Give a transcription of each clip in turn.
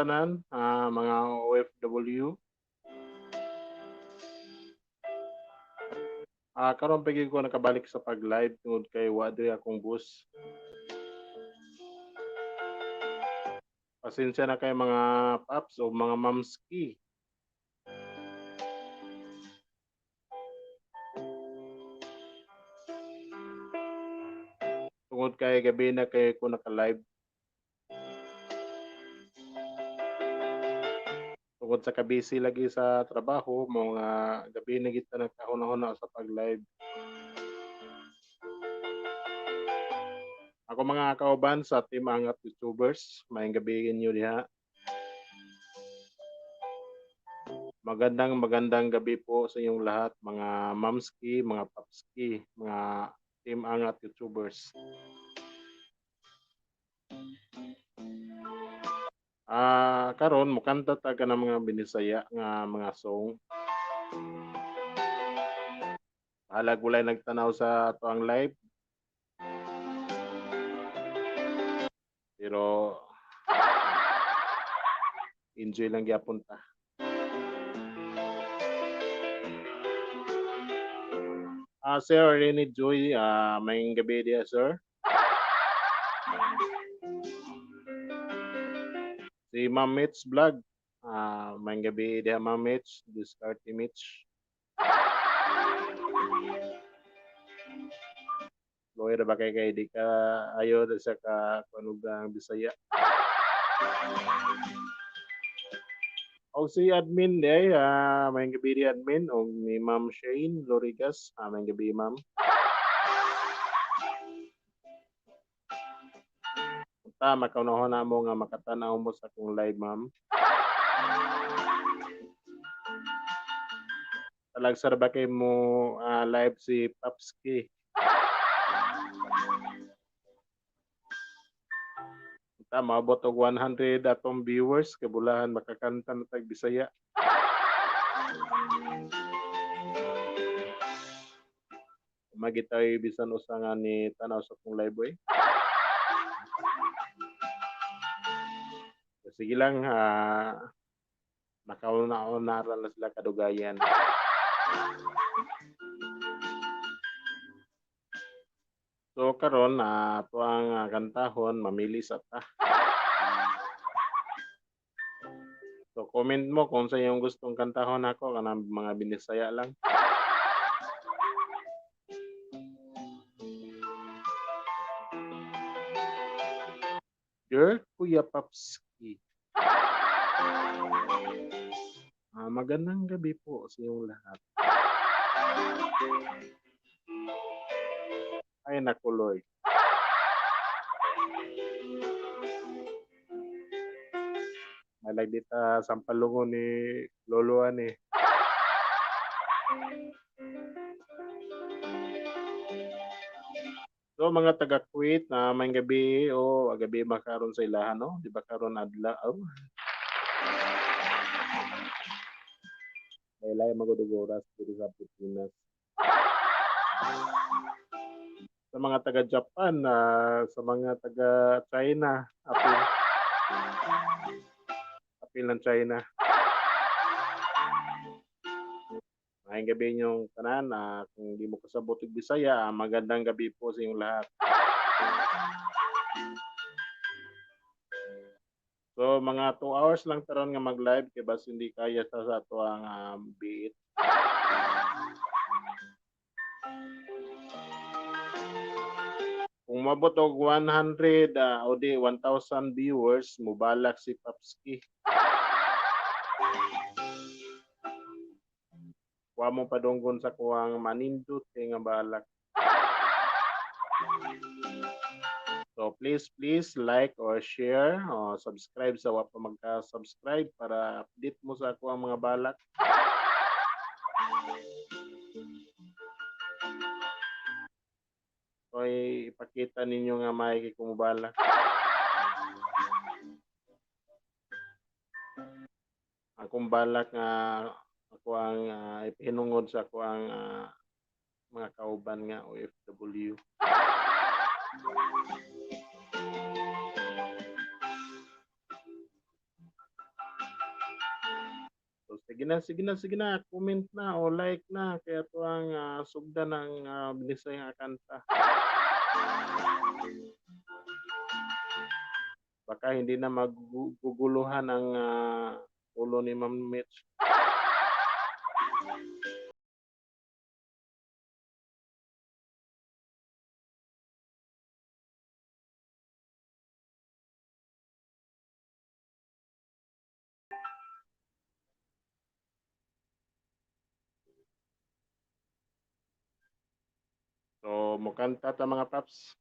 tanan, mga OFW. Karon pa gyud ko nakabalik sa pag-live tungod kay wa diri akong bus. Pasensya na kay mga paps o mga mamski. Tungod kay gabi na kay ko naka-live. Tungod sa kabisi lagi sa trabaho, mga gabi na kita nagkahuna-huna sa pag-live. Ako mga kauban sa Team Angat YouTubers, maayong gabi inyo diha. Magandang gabi po sa inyong lahat, mga mamski, mga papski, mga Team Angat YouTubers. Karon mukanta ta ka ng mga binisaya nga mga song. Halag walay nagtanaw sa ato ang live. Pero enjoy lang gyapon ta. Sir Rene Joy, maayong gabi diya, sir. Si Ma'am Mitch Vlog, maayong gabi diya, Ma'am Mitch, Discarte Mitch. Lawyer ba kay di ka ayo sa ka panugang Bisaya. O si admin day, maayong gabi di admin, o ni Ma'am Shane Lorigas, maayong gabi ma'am. Makaunahon na mo nga makatanaw mo sa akong live, ma'am. Talagsar ba kay mo live si Papski? Maabot og 100 atong viewers kay bulahan makakanta na tag Bisaya. Magitay bisan usa nga ni tanaw sa akong live boy. Sige lang, nakauna-unaran na sila kadugayan. So karon ato ang kantahon mamili sa ta. So comment mo kung sa iyong gustong kantahon ako kanang mga binisaya lang. Dear Kuya Papski. Magandang gabi po sa iyong lahat. Ay naku Lord. Malag dita sampalungon ni Loloan eh. So mga taga Kuwait na may gabi o gabi makaron sa ilahan no, di ba karon adlaw? Laylay magudug oras dito sa Pilipinas. Sa mga taga Japan, sa mga taga China, apil ng China. Ngayong gabi niyong tanan, kung di mo kasabot og Bisaya, magandang gabi po sa inyong lahat. So mga 2 hours lang taron nga mag-live kay bas hindi kaya sa ato ang beat. Kung mabot og 100 o di 1,000 viewers, mubalak si Papski. Wa mo padunggon sa kuwang manindot kay nga balak. So please like or share o subscribe sa wa pa magka-subscribe para update mo sa ako ang mga balak. So ipakita ninyo nga may kumubala. Akong balak nga ako ang ipinungod sa ako ang mga kauban nga OFW. Sige na, sige na, comment na o like na kaya to ang sugdan ng Binisay nga kanta. Baka hindi na maguguluhan ang ulo ni Ma'am Mitch. So, mukanta ta mga paps.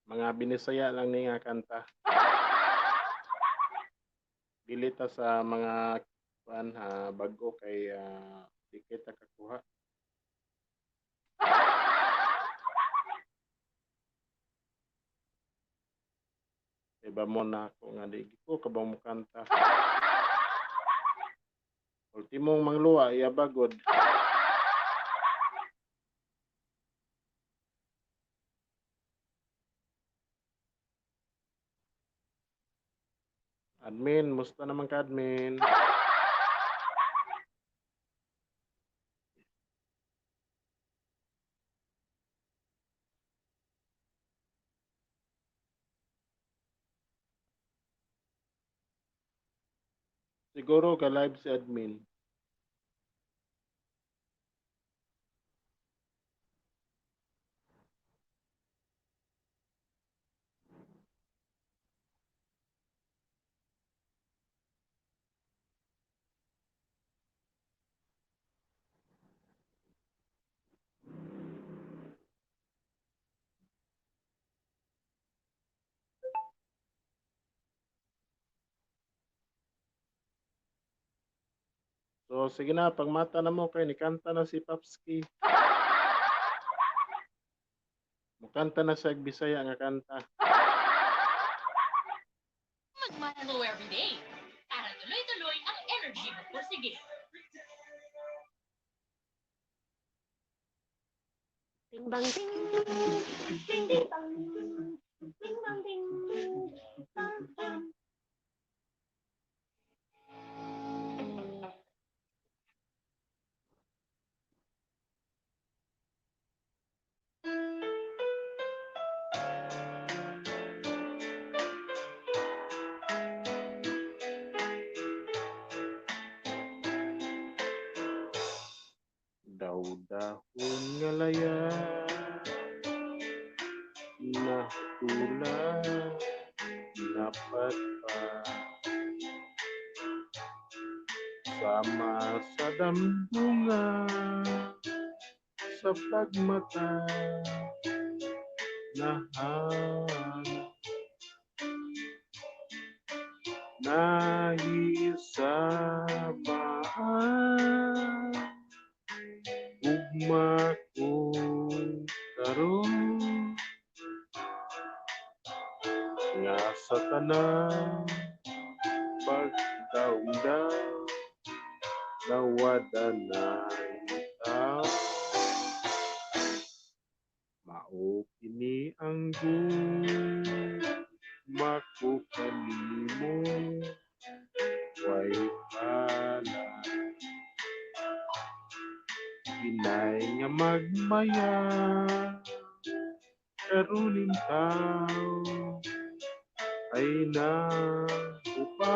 Mga Binisaya lang ni nga kanta. Dili ta sa mga bago kay di kita kakuha. Iba mo na ako nga di ko kabang mo kanta. Ultimong mangluwa iya bagod. Admin, musta naman ka admin? Siguro ka live si admin. So sige na, pagmata na mo kay ni kanta na si Papski. Mukanta na sa Bisaya nga kanta. Magmahalo everyday para tuloy-tuloy ang energy mo pursige. Ding bang ding, ding ding bang, ding bang ding, bang bang. Daw-dahon nga laya na tula dapat pa sama sa dambunga sa pagmata na nahisamaan ugma ko karon nga sa tanang pagdaong-daw nawada na itaw mao kini ang gugma ko kanimo way pala inay nga magmaya karuning tao ay naupaw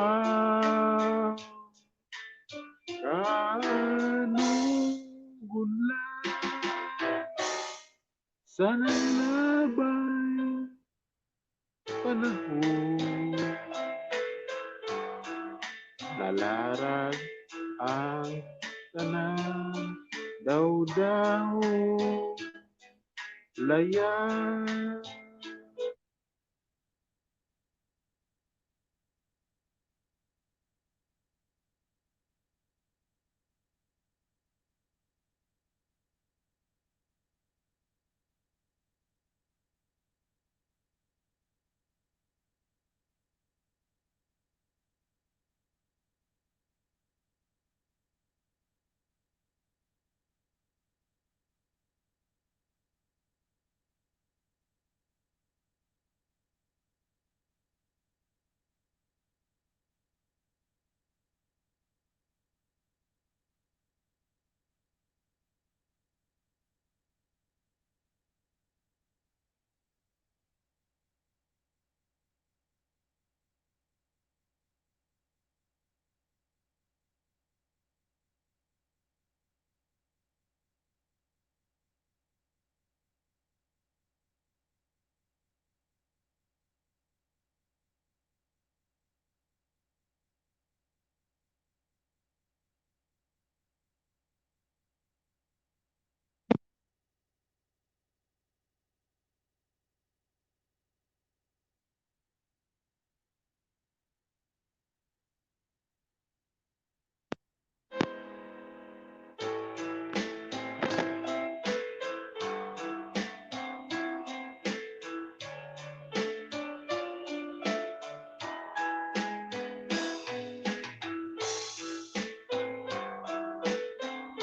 kanugon lang sa nalabay panahon nalarag ang tanan daw laya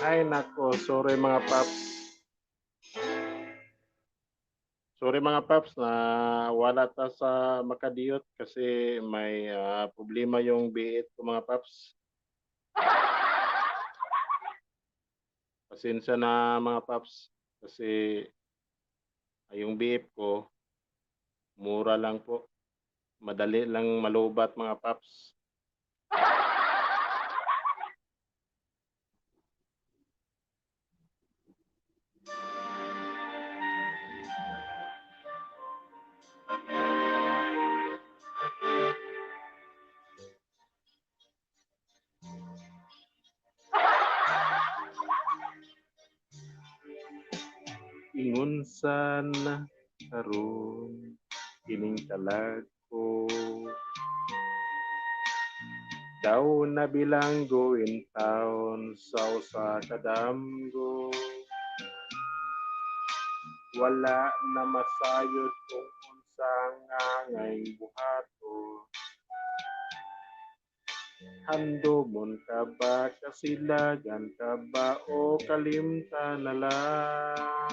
Ay nako, sorry mga paps. Sorry mga paps na wala ta sa makadiyot kasi may problema yung biit ko mga paps. Pasensya na mga paps kasi yung biip ko mura lang po. Madali lang malubat mga paps. Ingon sana karon kining kalag ko daw na bilanggo in town sa usa ka damgo wala na masayod kung unsa nga ngay buhato handomon ka ba kasilagan ka ba o kalimta na lang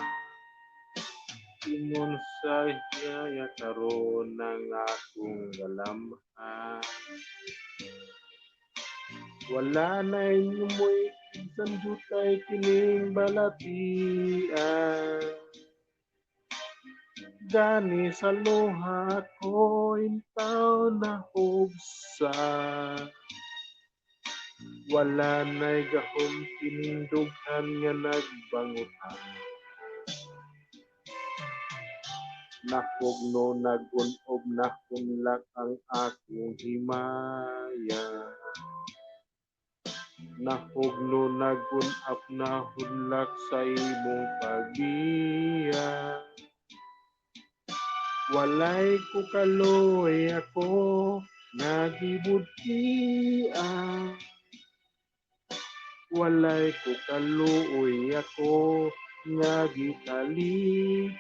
ingon sa hiyaya karon ng akong galamhan wala na inyumoy kinsan jutay kining balatian gani sa luha ko intaw na hugsa wala na'y gahom kining dughan nga nagbangutan napugno nagunob na kunlak ang akong himaya napugno nagunap na hunlak sa imong pagbiya walay ko kaloy ako nagibudkian walay ko kaluoy ako nga gitaligan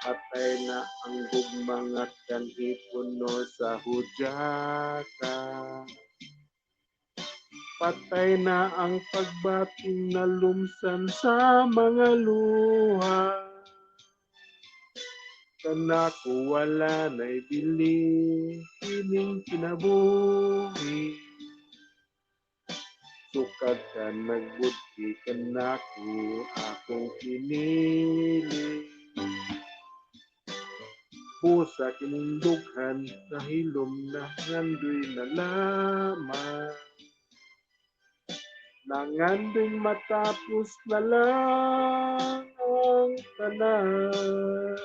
patay na ang gugmang at kanhipuno sa hudyaka patay na ang pagbating na lumsan sa mga luha kanako wala na'y bili kining kinabuhi sukad ka nagbudki kanako akong pinili pusa kining dughan sa hilom na ngandoy na lamang nangandoy matapos na lang ang tanan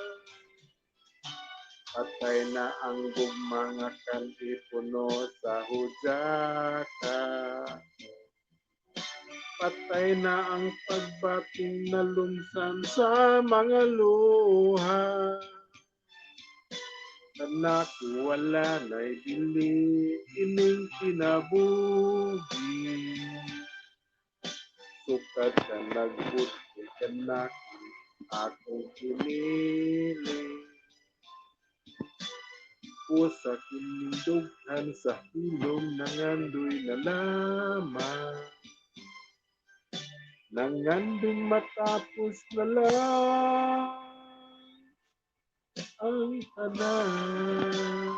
patay na ang gugmang at kanhipuno sa hudyaka patay na ang pagbating na lumsan sa mga luha kanako wala na'y bili ining kinabuhi sukad ka nagbudki kanako akong pinili pusa kining dughan sa hilom nangandoy na lamang nanganding matapos na lang ang tanan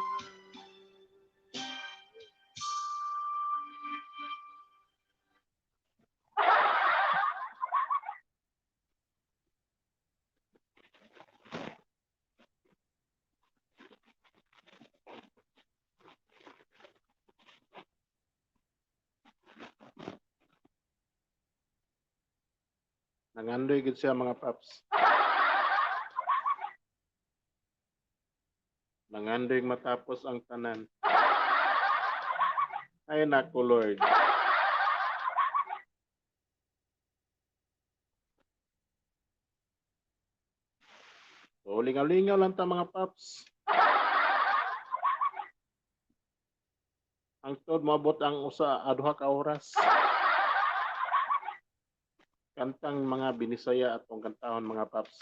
nangandoy gid siya mga paps nangandoy matapos ang tanan ay nako Lord so lingaw-lingaw lang ta mga paps ang tod moabot ang usa aduha ka oras kantang mga binisaya atong kantahon mga paps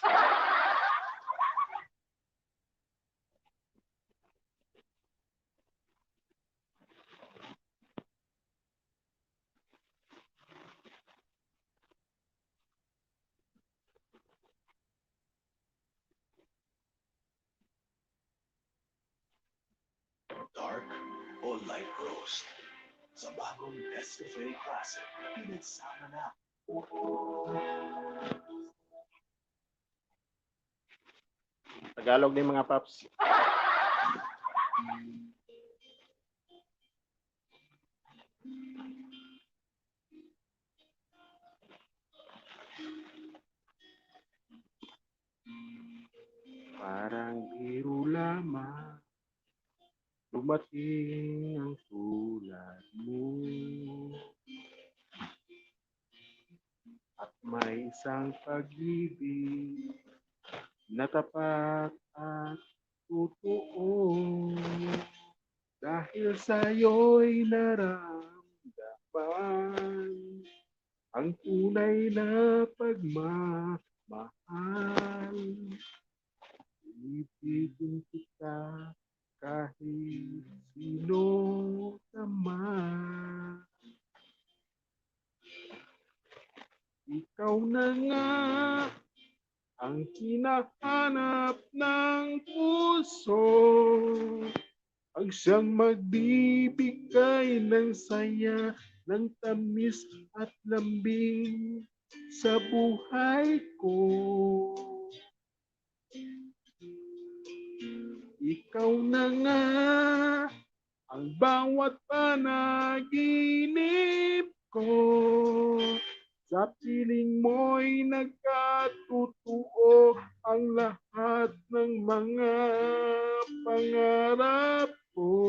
o light roast. Sa bagong Nescafe Classic, pinagsama na. Tagalog din mga paps. Parang biro lamang dumating ang tulad mo. At may isang pag-ibig na tapat at totoo. Dahil sa'yo'y naramdaman ang tunay na pagmamahal. Ibigin kita kahit sino naman. Ikaw na nga ang hinahanap ng puso, ang siyang magbibigay ng saya, ng tamis at lambing sa buhay ko. Ikaw na nga ang bawat panaginip ko. Sa piling mo'y nagkatotoo ang lahat ng mga pangarap ko.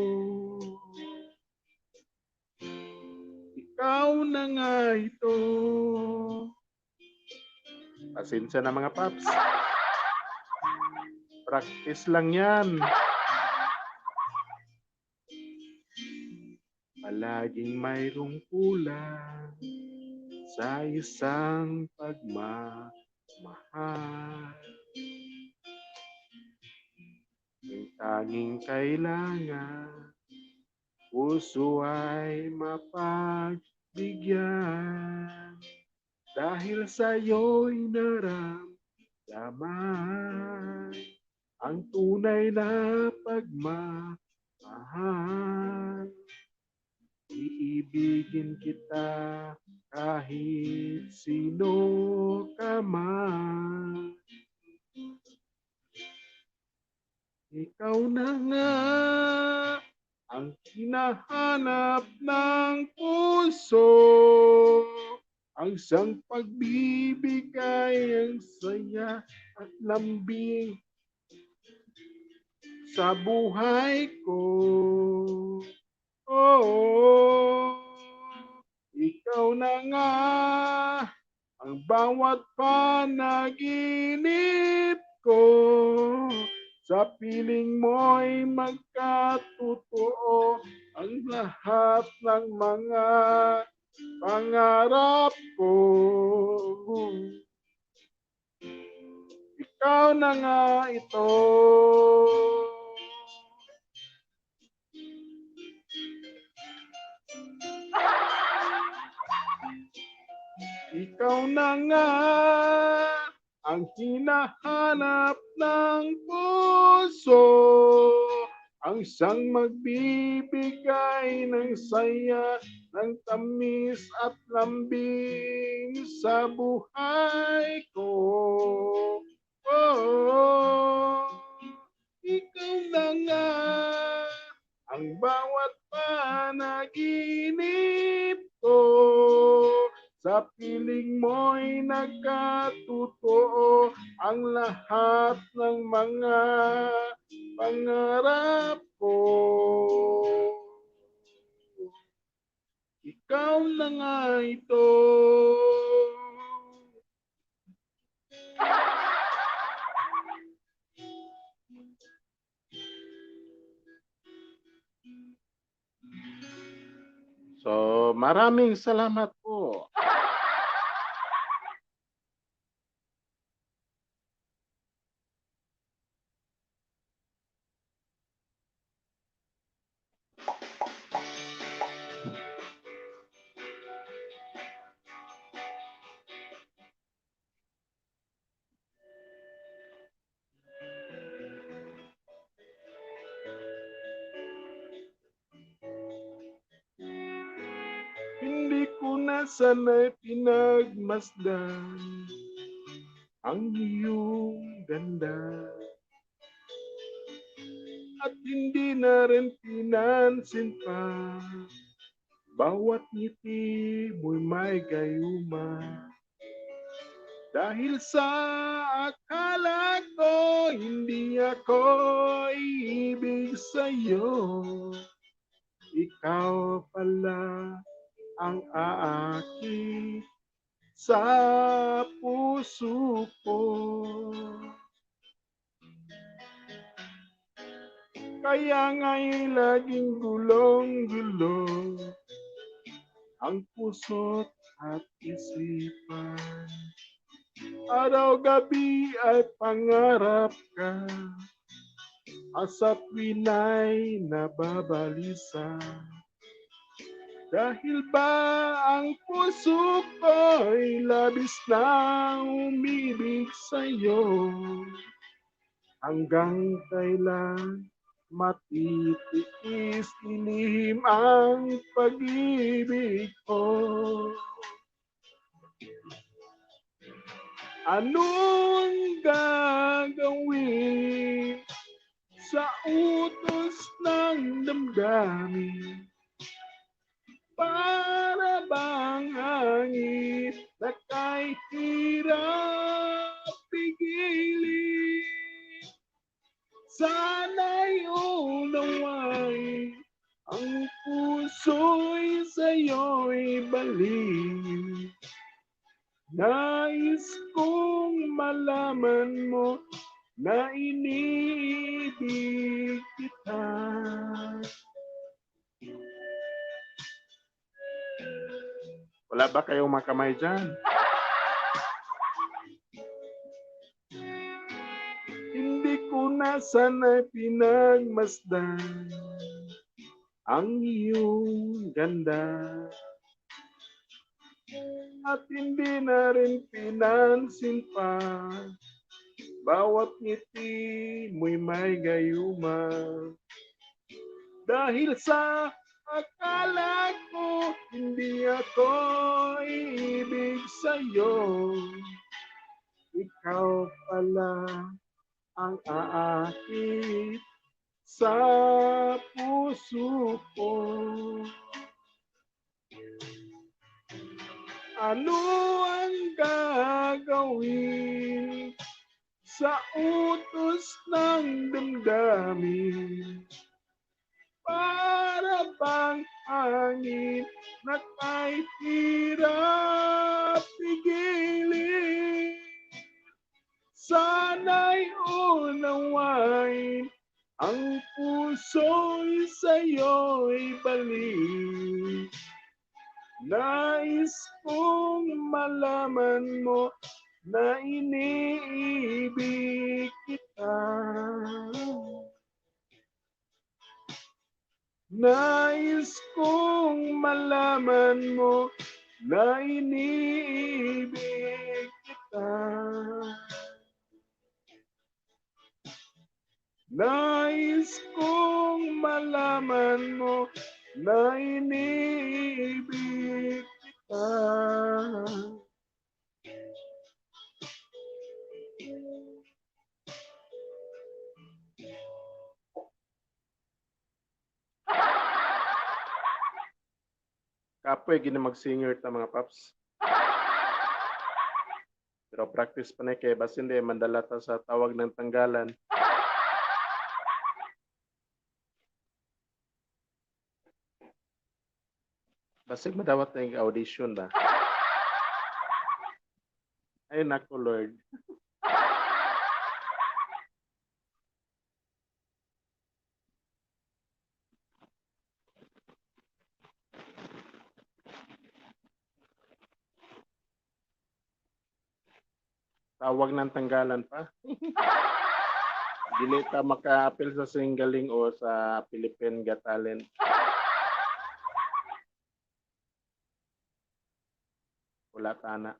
Ikaw na nga ito. Pasensya na mga paps. Practice lang yan. Palaging mayroong kulang sa isang pagmamahal. Ang tanging kailangan, puso ay mapagbigyan. Dahil sa'yo'y naramdaman ang tunay na pagmamahal. Iibigin kita kahit sino ka man. Ikaw na nga ang hinahanap ng puso, ang siyang pagbibigay, ang saya at lambing sa buhay ko. Oh, ikaw na nga ang bawat panaginip ko. Sa piling mo'y magkatotoo ang lahat ng mga pangarap ko. Ikaw na nga ito. Ikaw na nga ang hinahanap ng puso, ang siyang magbibigay ng saya, ng tamis at lambing sa buhay ko. Oh, ikaw na nga ang bawat panaginip ko. Sa piling mo'y nagkatotoo ang lahat ng mga pangarap ko. Ikaw na nga ito. So, maraming salamat po. na sana'y pinagmasdan ang iyong ganda. At hindi na rin pinansin pa, bawat ngiti mo'y may gayuma. Dahil sa akala ko, hindi ako iibig sa'yo. Ikaw pala ang aakit sa puso ko. Kaya nga'y laging gulong-gulo ang puso't at isipan. Araw-gabi ay pangarap ka, asa't wina'y nababalisa. Dahil ba ang puso ko'y labis na umibig sa'yo, hanggang kailan matitiis ilihim ang pag-ibig ko. Anong gagawin sa utos ng damdamin? Para bang hangin na kahit hirap pigilin? Sana'y unawain, ang puso'y sa'yo'y balik. Nais kong malaman mo na iniibig kita. Wala ba kayong makamay dyan? Hindi ko na sana'y pinagmasdan ang iyong ganda. At hindi na rin pinansin pa, bawat ngiti mo'y may gayuma. Dahil sa akala ko, hindi ako iibig sa'yo. Ikaw pala ang aakit sa puso ko. Ano ang gagawin sa utos ng damdamin? Para bang hangin na kahit hirap pigilin? Sana'y unawain, ang puso'y sa'yo'y balik. Nais kong malaman mo na iniibig kita. Nais kong malaman mo na iniibig kita. Nais kong malaman mo na iniibig kita. Kapoy, gina mag-singer ta mga paps. Pero practice pa na kay basin di mandala ta sa tawag ng tanggalan. Basig madawat na yung audition ba? Ay nako Lord. Tawag ng tanggalan pa. Dili ta maka-appeal sa singgaling o sa Philippine Got Talent. Wala tana.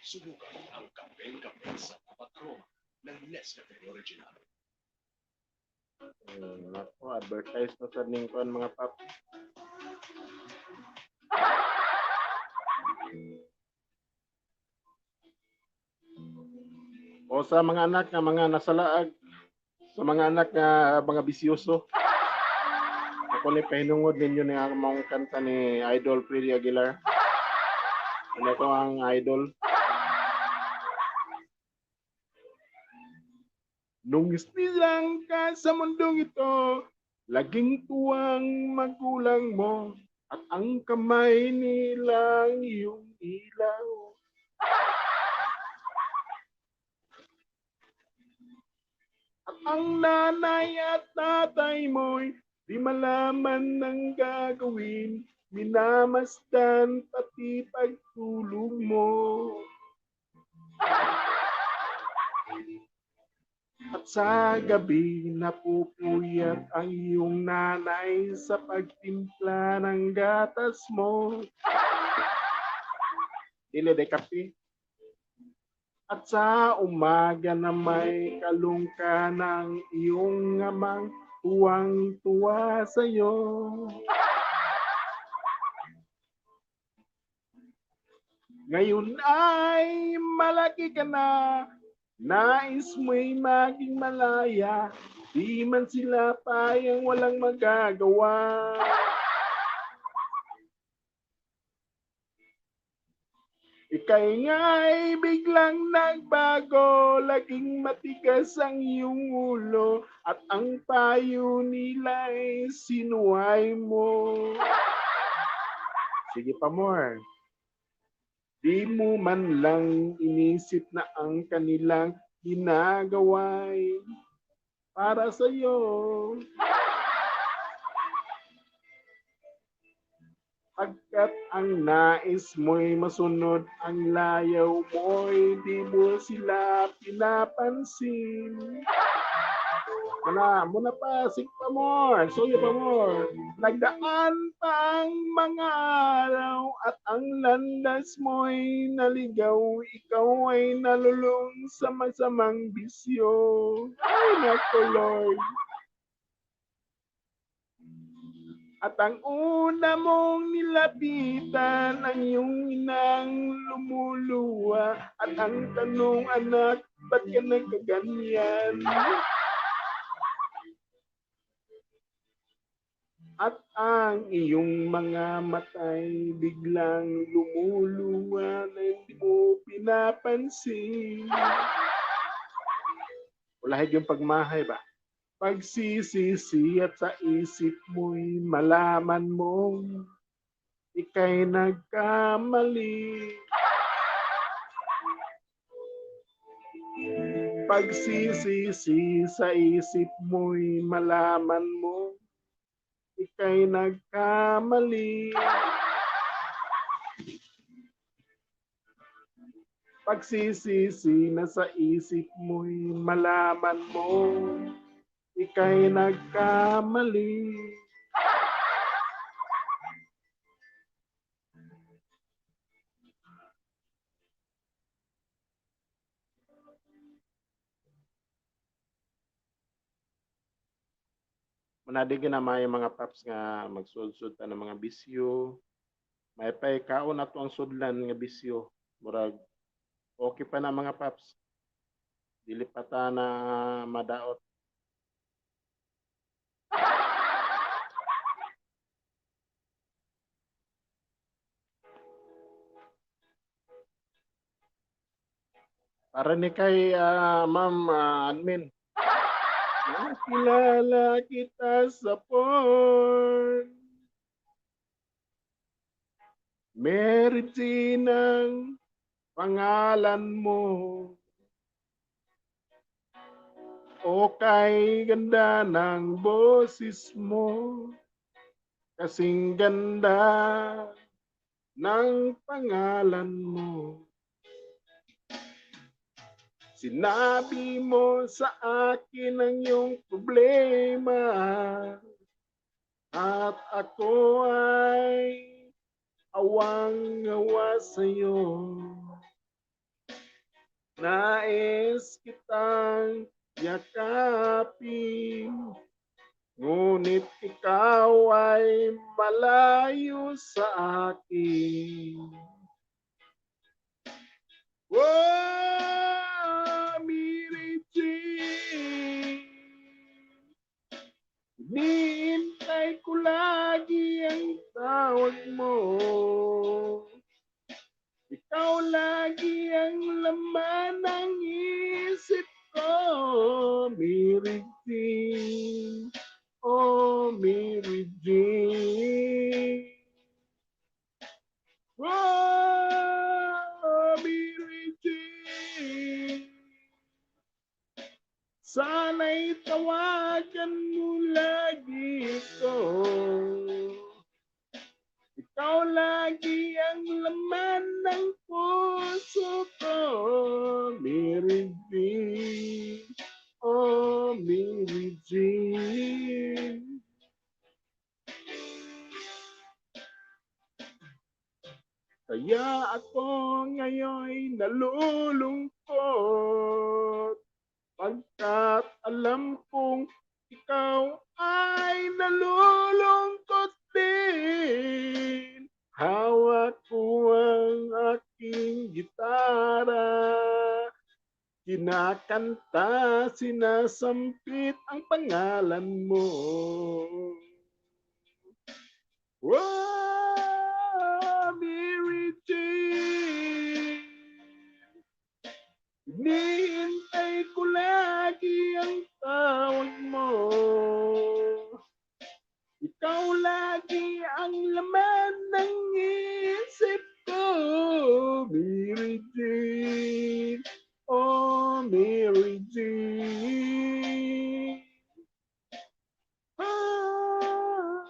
Subukan ang kapeng-kapeng sa Patroma ng Nescafe Original. Nako, advertise na sa ningkuan mga paps. O sa mga anak nga mga nasalaag, sa mga anak nga mga bisyoso. Ako ni pahinungod ninyo ni among kanta ni Idol Freddy Aguilar. Ano to ang idol? Nung lang ka sa mundong ito, laging tuwang magulang mo at ang kamay nilang iyong ilaw. At ang nanay at tatay mo'y di malaman ng gagawin, minamasdan pati pagtulog mo. At sa gabi napupuyat ang iyong nanay sa pagtimpla ng gatas mo. Dili de kape. At sa umaga na may kalungka ng iyong amang tuwang-tuwa sa'yo. Ngayon ay malaki ka na, nais mo'y maging malaya, di man sila payang walang magagawa. Ika'y nga'y biglang nagbago, laging matigas ang iyong ulo, at ang payo nila'y sinuway mo. Sige pa more. Di mo man lang inisip na ang kanilang ginagawa'y para sa'yo. Pagkat ang nais mo'y masunod, ang layaw mo'y di mo sila pinapansin. Muna pa, sing pa more, suyo pa more. Nagdaan pa ang mga araw at ang landas mo'y naligaw, ikaw ay nalulung sa masamang bisyo. Ay, nako Lord. At ang una mong nilapitan ang iyong inang lumuluwa. At ang tanong, anak, ba't ka nagkaganyan? At ang iyong mga matay biglang lumuluwa na hindi mo pinapansin. Ulahig yung pagmahay ba? Pagsisisi at sa isip mo'y malaman mong ika'y nagkamali. Pagsisisi sa isip mo'y malaman mo ika'y nagkamali. Pagsisisi na sa isip mo'y malaman mo ika'y nagkamali. Manadigin na may mga paps nga magsud-sud ta ng mga bisyo. May pay kaon ato ang sudlan nga bisyo. Murag okay pa na mga paps. Dili pa ta na madaot. Para ni kay ma'am admin. Nakilala kita sa porn. Mary Jean ang pangalan mo. O kay ganda ng boses mo. Kasing ganda ng pangalan mo. Sinabi mo sa akin ang iyong problema at ako ay awang-awa sa'yo. Nais kitang yakapin Ngunit ikaw ay malayo sa akin. Oh, Mary Jane, hinihintay ko lagi ang tawag mo. Ikaw lagi ang laman ng isip ko, Mary Jane. Oh, Mary Jane. Oh, Mary Jane. Sana'y tawagan mo lagi ko. Ikaw lagi ang laman ng puso ko, Mary Jane. Oh, Mary Jane. Kaya ako ngayon nalulungkot pagkat alam kong ikaw ay nalulungkot din. Hawak ko ang aking gitara, kinakanta, sinasampit ang pangalan mo. Oh, Mary Jane, hinihintay ko lagi ang tawag mo. Ikaw lagi ang laman ng isip ko, Mary Jane. Oh, Mary Jane. Ah,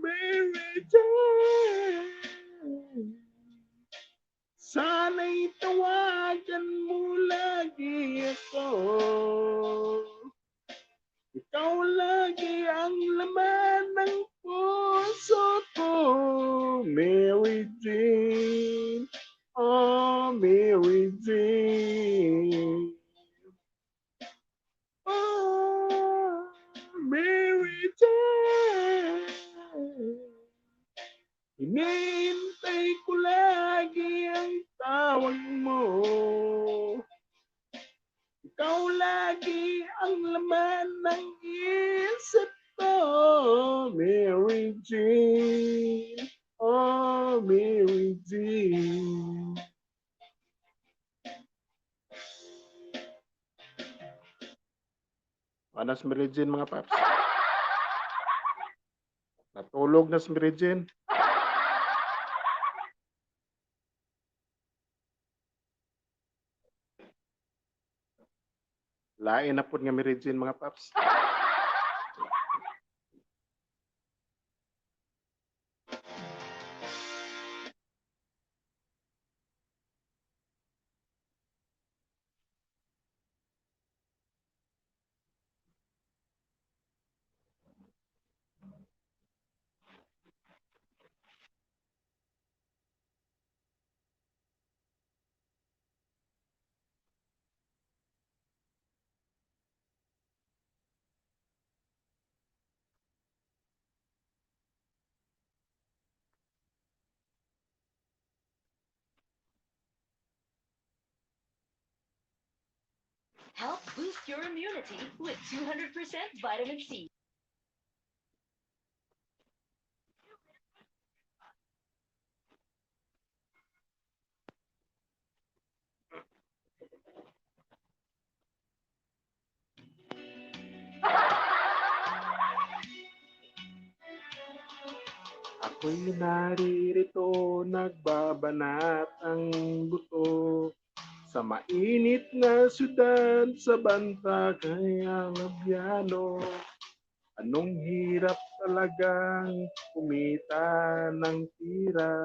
Mary Jane. Sana'y tawagan mo lagi ako. Ikaw lagi ang laman ng puso ko, Mary Jane. Oh, Mary Jane. Oh, Mary Jane. Hinihintay ko lagi ang tawag mo. Ikaw lagi ang laman ng isip ko, Mary Jane. Oh, Mary Jane. Ano si Mary Jane, mga paps? Natulog na si Mary Jane. Lain na po nga Mary Jane, mga paps. Help boost your immunity with 200% vitamin C. Ako'y naririto, nagbabanat ang buto sa mainit na syudad sa banta kaya Labiano. Anong hirap talagang kumita ng tira.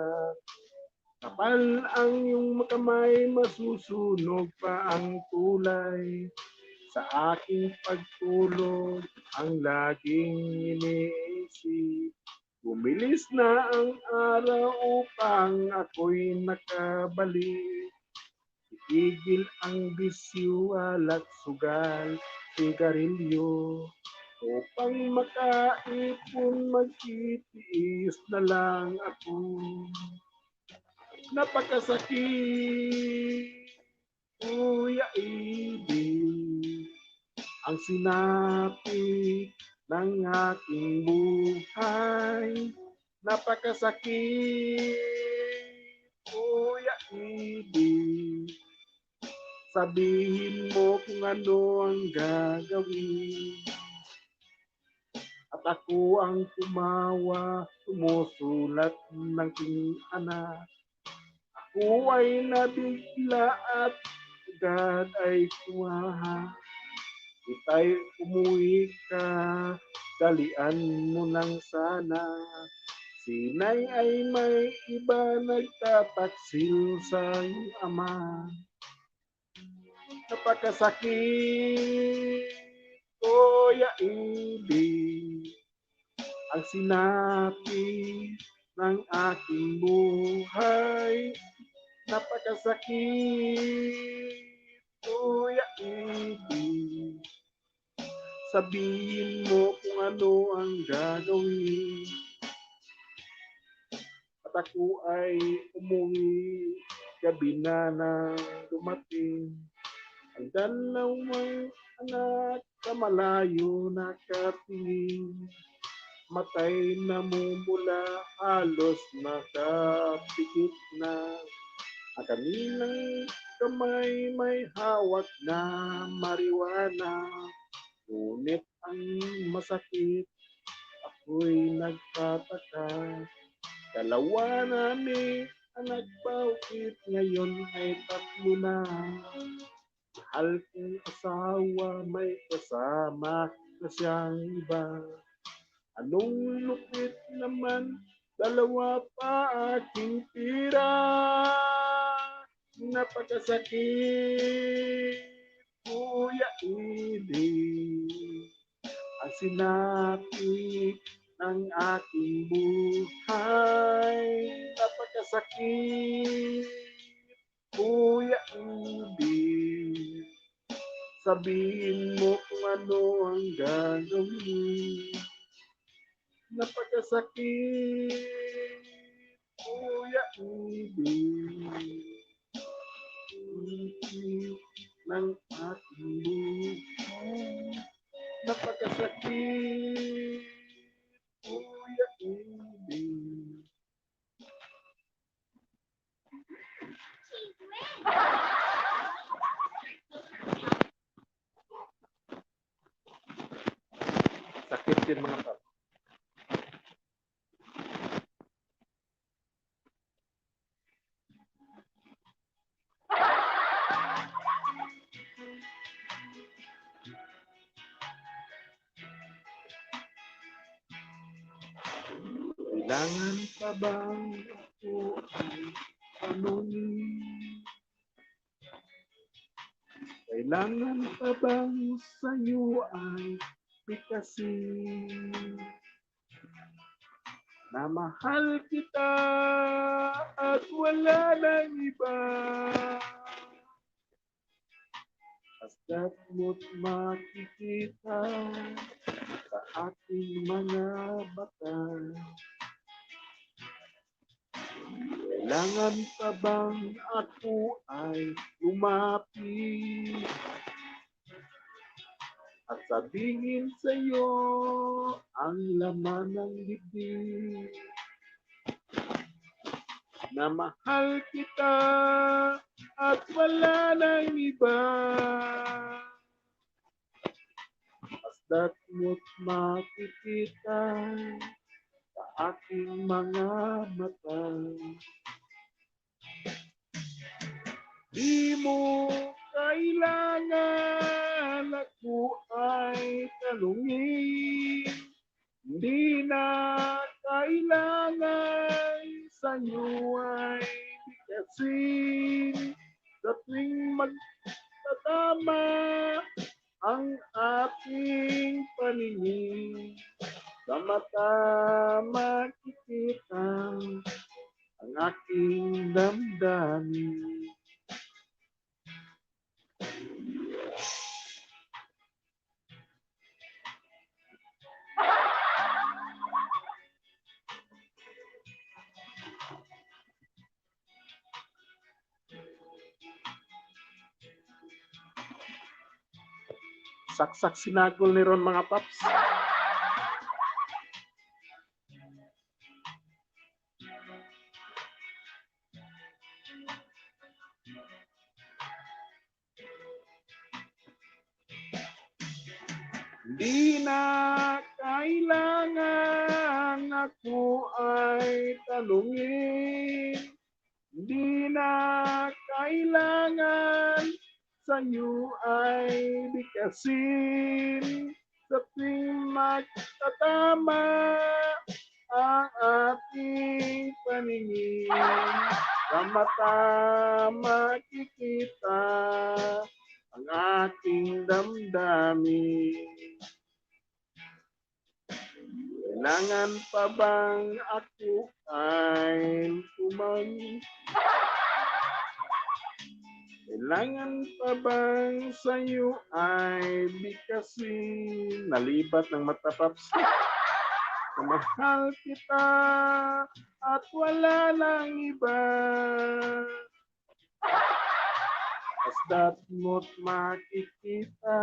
Kapal ang iyong kamay, masusunog pa ang tulay. Sa aking pagtulog, ang laging iniisip. Bumilis na ang araw upang ako'y nakabalik. Itigil ang bisyo at sugal, sigarilyo. upang makaipon, magtitiis na lang ako. Napakasakit, Kuya Ibig, ang sinapit ng aking buhay. Napakasakit, Kuya Ibig, sabihin mo kung ano ang gagawin. At ako ang tumawa, sumusulat ng king anak. Ako ay nabigla at agad ay tumaha. Ita'y umuwi ka, dalian mo lang sana. Sinay ay may iba, nagtataksil sa iyong ama. Napakasakit, Kuya Ibig, ang sinapit ng aking buhay. Napakasakit, Kuya Ibig, sabihin mo kung ano ang gagawin. At ako ay umuwi, gabi na nang dumating. Ang dalawang anak sa malayo nakatingin. Matay namumula, halos nakapikit na. Ang kanilang kamay may hawak na marijuana. Ngunit ang masakit, ako'y nagtataka. Dalawa naming anak, bakit ngayon ay tatlo na? Mahal kong asawa, may kasama na siyang iba. Anong lupit naman, dalawa pa aking tira. Napakasakit, Kuya Ibig, ang sinapit ng aking buhay. Napakasakit, Kuya Ibig, sabihin mo kung ano ang gagawin. Napakasakit, Kuya Ibig, ng aking buhay. Napakasakit, Kuya Ibig. Sakit din mga tao. Kailangan pa bang ako ay tanungin? Kailangan pa bang sa'yo ay bitasin? Na mahal kita at wala nang iba. Basta't mo't makikita sa aking mga mata. Kailangan pa bang ako ay lumapit at sabihin sa'yo ang laman ng dibdib? Na mahal kita at wala nang iba. Basta't mo't makikita sa aking mga mata. Di mo kailangan ako ay tanungin. Hindi na kailangan sa'yo ay bigkasin. Sa tuwing magtatama ang ating paningin, sa mata makikita ang aking damdamin. Saksak sinagol ni Ron mga paps. Di na kailangan ako ay tanungin. Di na kailangan sa'yo ay bigkasin. Sa tuwing magtatama ang ating paningin, sa mata makikita ang ating damdamin. Kailangan pa bang ako ay Kailangan pa bang sa'yo ay bigkasin? Nalibat ng mata, paps. Mahal kita at wala lang iba. Basta't mo't makikita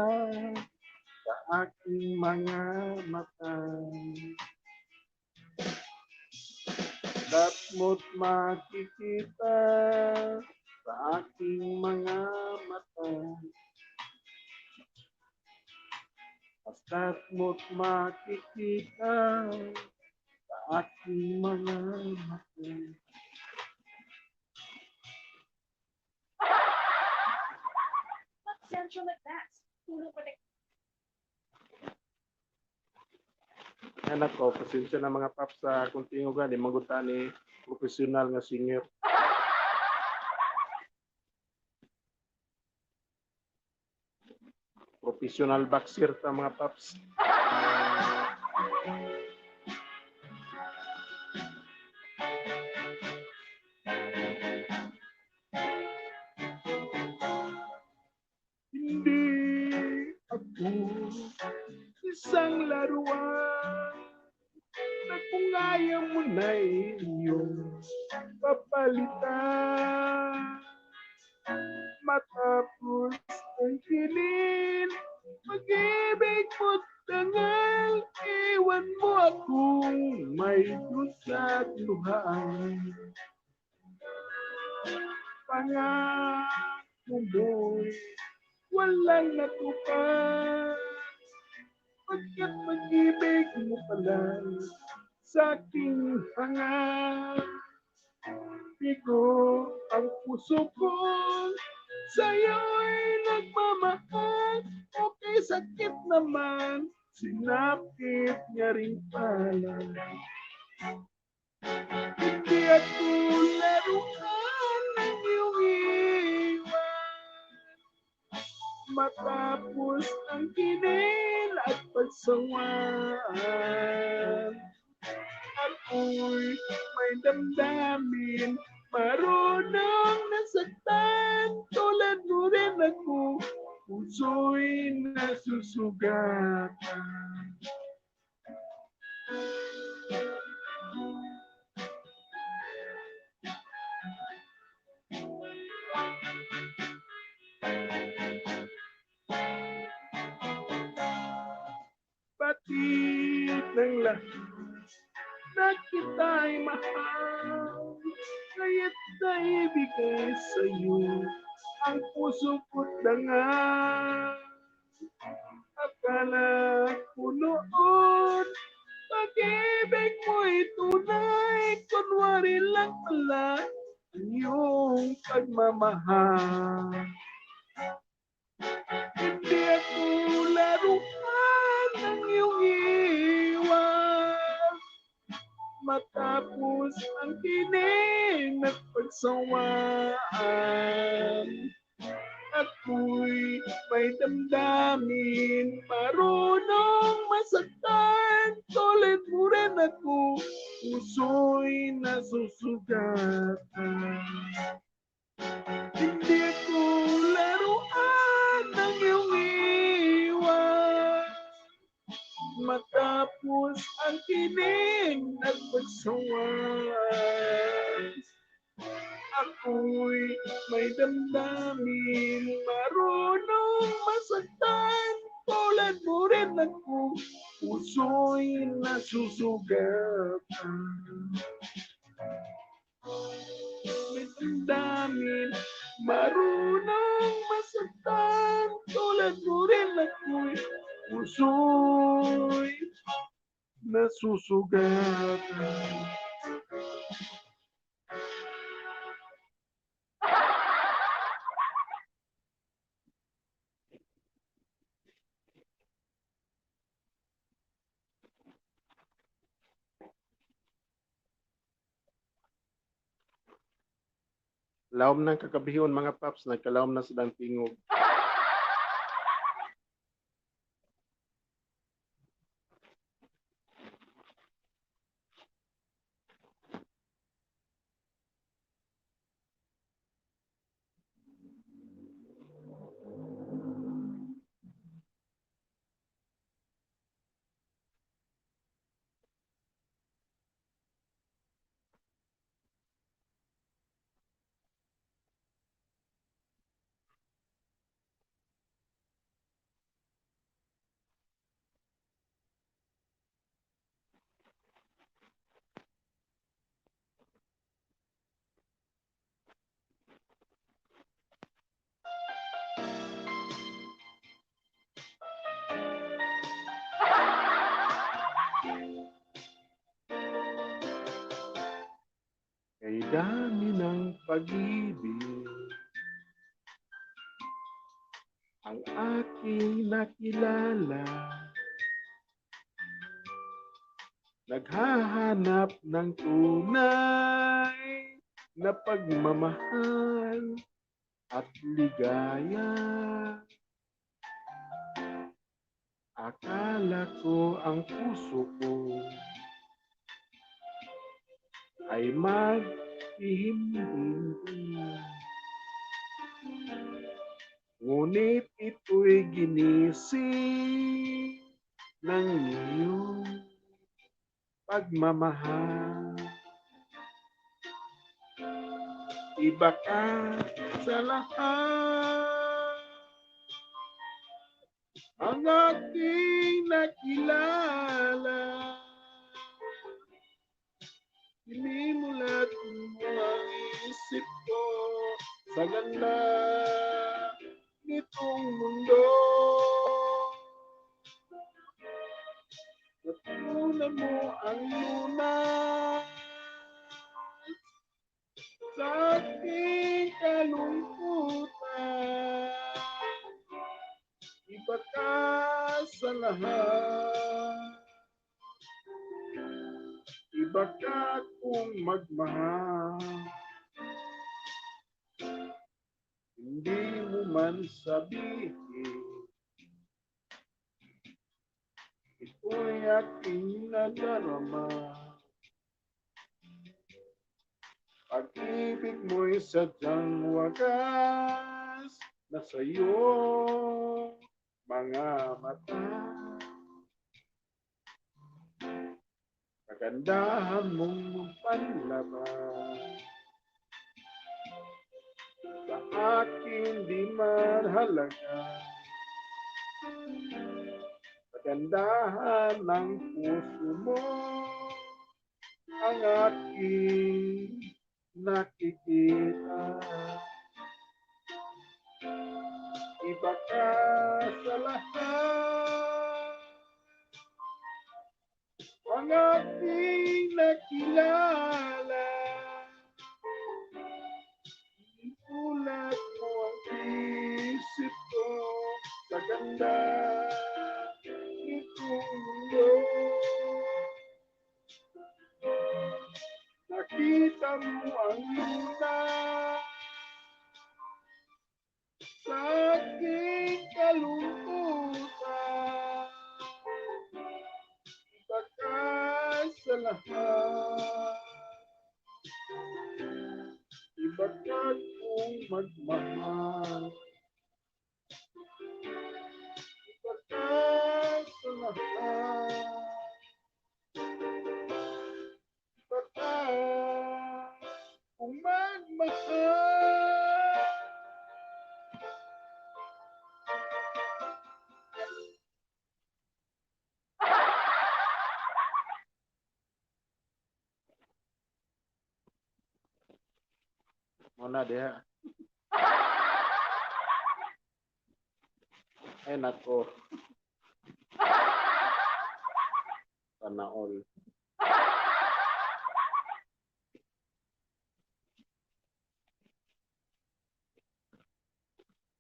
sa aking mga mata. Basta't mo't makikita sa aking mga mata. Basta't mo't makikita sa aking mga mata. What central like that? Anak ko, pasensya na mga paps sa kung tingugan, di magutan ni profesional nga singer. Professional boxer ta mga paps. Hindi ako isang laruan na kung ayaw mo na iyong papalitan. Matapos ang kilin, pag-ibig mo't dangal, iwan mo akong may dusa't luhaan. Pangako mo'y walang natupad, pagkat pag-ibig mo pala sa aking hangad. Bigo ang puso ko, sa'yo'y nagmamahal. Okay, sakit naman, sinapit niya rin pala. Hindi ako laruan ng iyong iwan. Matapos ang kinil at pagsawaan, ako'y may damdamin, marunong nasaktan, tulad mo rin ako, puso'y nasusugatan. Batid ng lahat na kita'y mahal, kaya't naibigay sa'yo ang puso ko't dangal. Akala ko noon, pag-ibig mo'y tunay, kunwari lang pala ang iyong pagmamahal. Hindi ako laruan ng iyong iwan. Matapos ang kinig at pagsawaan, ako'y may damdamin, marunong masaktan, tulad mo rin ako, puso'y nasusugatan. Hindi ako laruan ng iyong iwan. Matapos ang kinig at pagsawaan, ako'y may damdamin, marunong masaktan, nasusugatan. May damdamin, marunong masaktan, tulad mo rin ako'y puso'y nasusugatan. Laom ng kakabihon mga paps, nagkalaom na silang tingog. Kay dami ng pag-ibig ang aking nakilala, naghahanap ng tunay na pagmamahal at ligaya. Akala ko ang puso ko ay maghihimbing, ngunit ito'y ginising ng iyong pagmamahal. Iba ka sa lahat, ang aking nakilala. Hinimulat mo ang isip ko sa ganda nitong mundo. Natunan mo ang lunas sa aking kalungkutan. Iba ka sa lahat, iba ka kung magmahal. Hindi mo man sabihin, ito'y aking nadarama. Pag-ibig mo'y sadyang wagas na sa'yo mga mata. Kagandahan mong panlaban sa akin di mahalaga. Kagandahan ng puso mo ang aking nakikita. Iba ka sa lahat, ang aking nakilala. Inulat mo ang isip ko sa ganda nitong mundo. Nakita mo ang lunas sa aking kalungkutan. Iba ka sa lahat, iba ka kung magmahal. Iba ka sa lahat, iba ka kung magmahal. na diha. Ay nako. Sana all.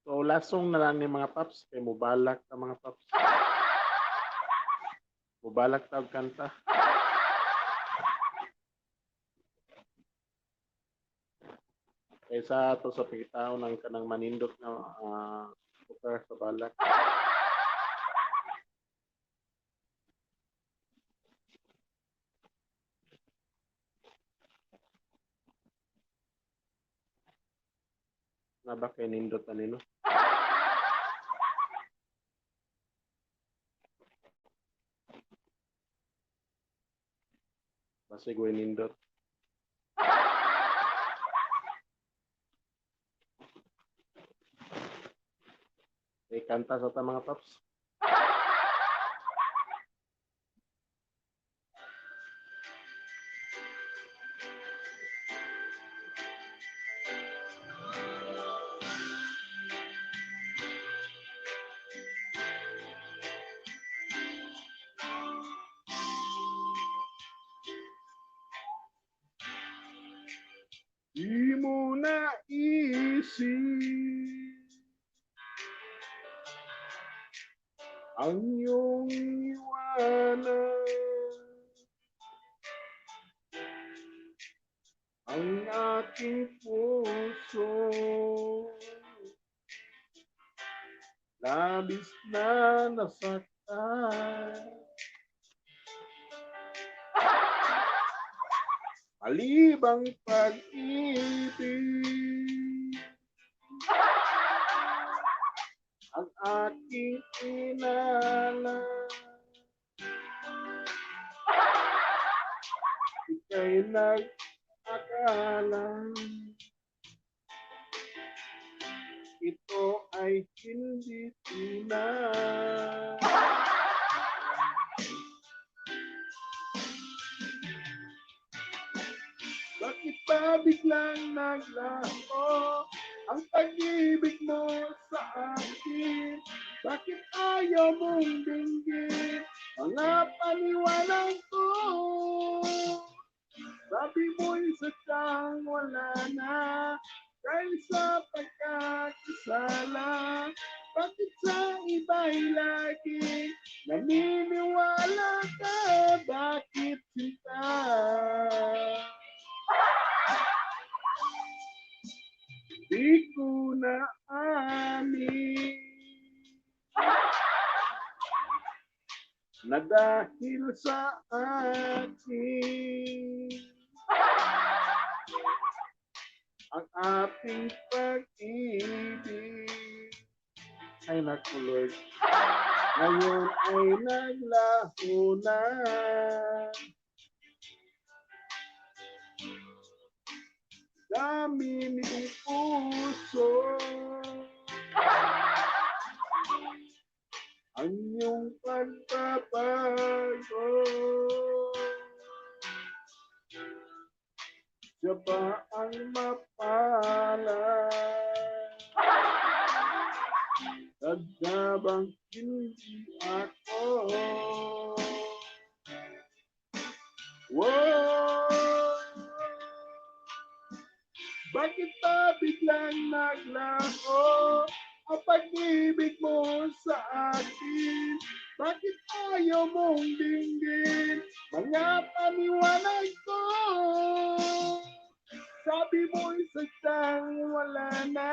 So lasong na lang ni mga paps kay mubalak ta mga paps. Mubalak ta og kanta. Kaysa to sa pagkitao ng kanang manindot na putar sa balak. Na ba kay nindot na nino? Basig way nindot. Kanta sa ta mga paps. Di mo na isip ang iyong iwanan, ang aking puso labis na nasaktan. Malibang pag-ibig ang aking inala, ika'y nag-akala ito ay hindi tunay. Bakit ba biglang naglaho ang pag-ibig mo sa akin? Bakit ayaw mong dinggin mga paniwalang ko? Sabi mo'y sadyang wala na dahil sa pagkakasala. Bakit sa iba'y lagi naniniwala ka? Bakit sinta? Di ko na amin na dahil sa akin ang ating pag-ibig ay nakulog. Ngayon ay naglaho na. Dami ng puso ang iyong pagbabago. Siya ba ang mapalad? Sadyabang hindi ako. Wow! Bakit ba biglang naglaho ang pag-ibig mo sa akin? Bakit ayaw mong dinggin mga paniwalag ko? Sabi mo'y sadyang wala na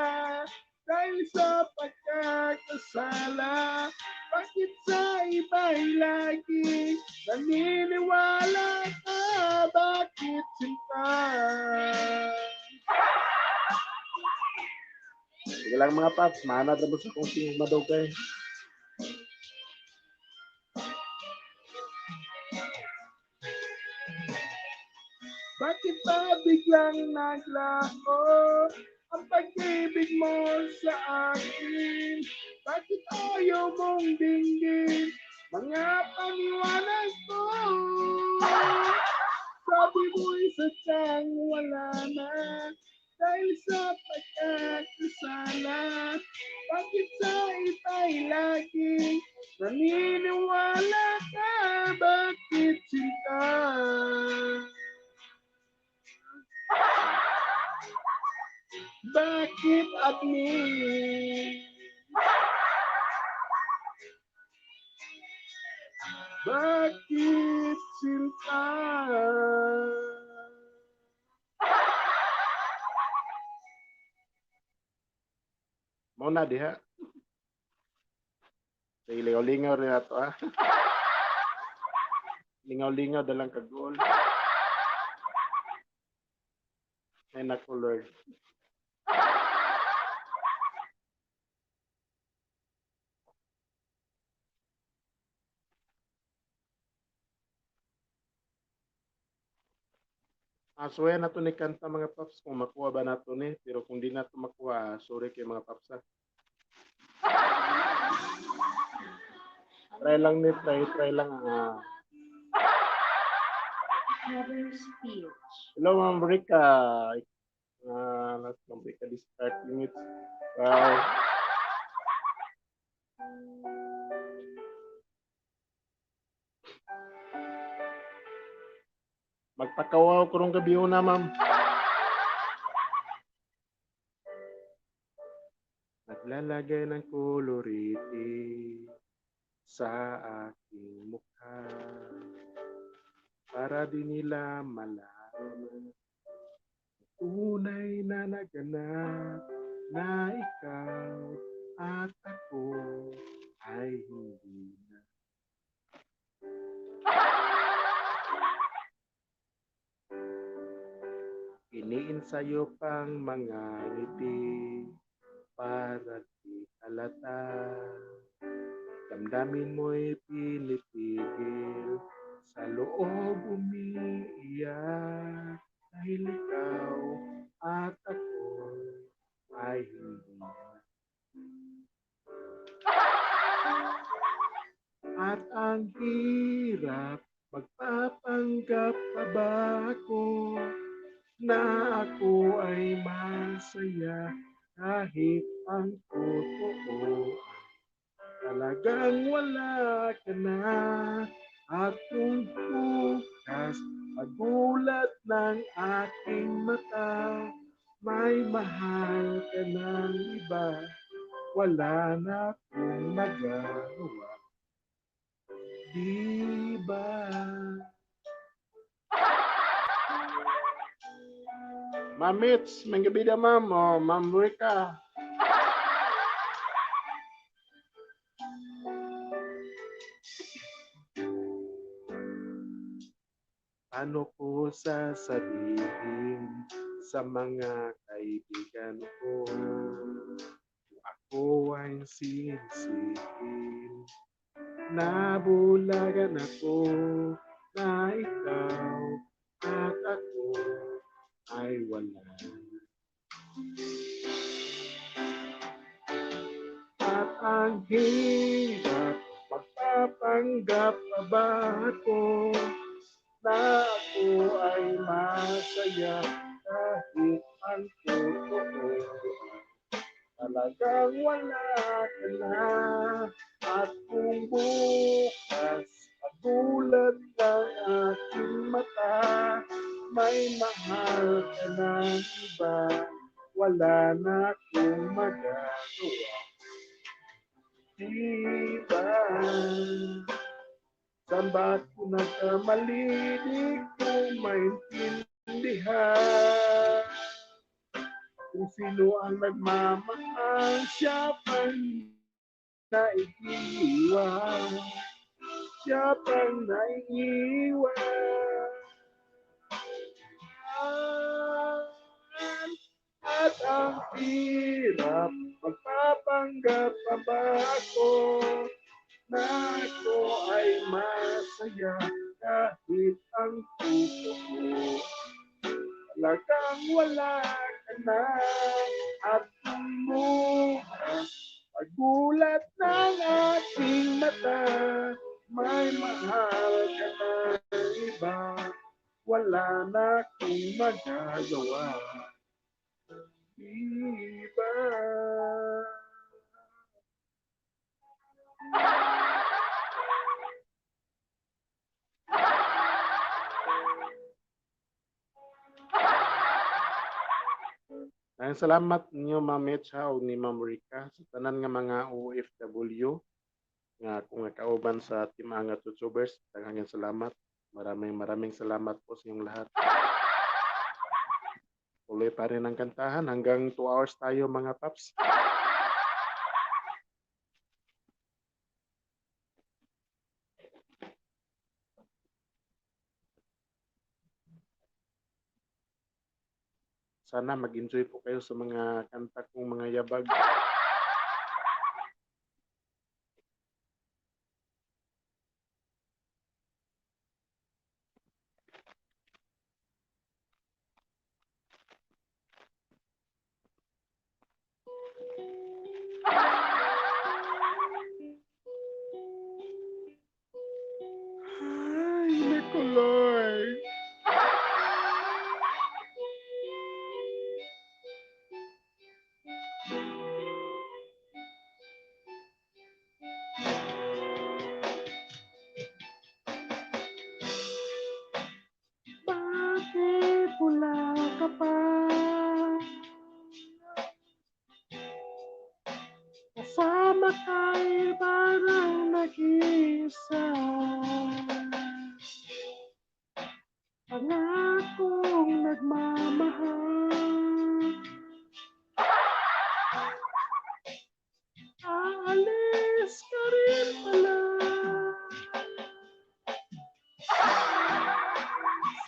dahil sa pagkakasala. Bakit sa iba'y lagi naniniwala ka? Bakit sinta? Sige lang mga paps, manad na sa kung sino madugay. Bakit ba biglang naglaho ang pag-ibig mo sa akin? Bakit ayaw mong dinggin mga paniwalag ko? Sabi mo'y sadyang wala na dahil sa pagkakasala. Bakit sa ika'y laging naniniwala ka? Bakit sinta? Bakit admin? Bakit sinta? Mau na diha. Sige, lingaw-lingaw rin ato ha. Lingaw-lingaw dalang kagol. Ay naku Lord. Suya na to ni kanta mga paps kung makuha ba na to ni. Pero kung di na to makuha, sorry kay mga paps ha. Try lang ni, try lang. Never speech. Hello, Ma'am Rika. Let's Ma'am Rika, this 30 minutes. Wow. Magpakawaw ko rong gabi una, ma'am. Naglalagay ng koloriti sa aking mukha para di nila malaman tunay na naganap na ikaw at ako ay hindi na. Iniinsayo pang mga ngiti para di halata. Damdamin mo'y pinipigil sa loob umiiyak dahil ikaw at ako ay hindi na. At ang hirap, magpapanggap pa ba ako na ako ay masaya kahit ang totoo talagang wala ka na. At kung bukas magulat ng aking mata, may mahal ka ng iba, wala na akong magagawa. Diba? Ma'am Mitch, may gabi na ma'am. O, Ma'am Rika. Ano ko sasabihin sa mga kaibigan ko? Ako ay sisihin. Nabulagan ako na ikaw at ako ay wala. At ang hirap, magpapanggap pa ba ako na ako ay masaya kahit ang totoo talagang wala ka na. At kung bukas magulat ng aking mata, may mahal ka ng iba, wala na akong magagawa. Diba? Saan ba ako nagkamali? Di ko maintindihan. Kung sino ang nagmamahal, siya pang naiiwan. Siya pang naiiwan. At ang hirap, magpapanggap pa ba ako na ako ay masaya kahit ang totoo talagang wala ka na. At kung bukas magulat ng aking mata, may mahal ka na iba, wala na akong magagawa. iba. Ang salamat ninyo Ma'am Mecha o ni Ma'am Rika sa tanan nga mga OFW nga kung nakauban sa Team Angat YouTubers. Daghang salamat. Maraming salamat po sa inyong lahat. Tuloy pa rin ang kantahan hanggang 2 hours tayo mga paps. Sana mag-enjoy po kayo sa mga kanta kong mga yabag. Ay, naku Lord. Bakit wala ka pa? Kasama ka'y parang nag-iisa. Pangakong nagmamahal. Aalis ka rin pala.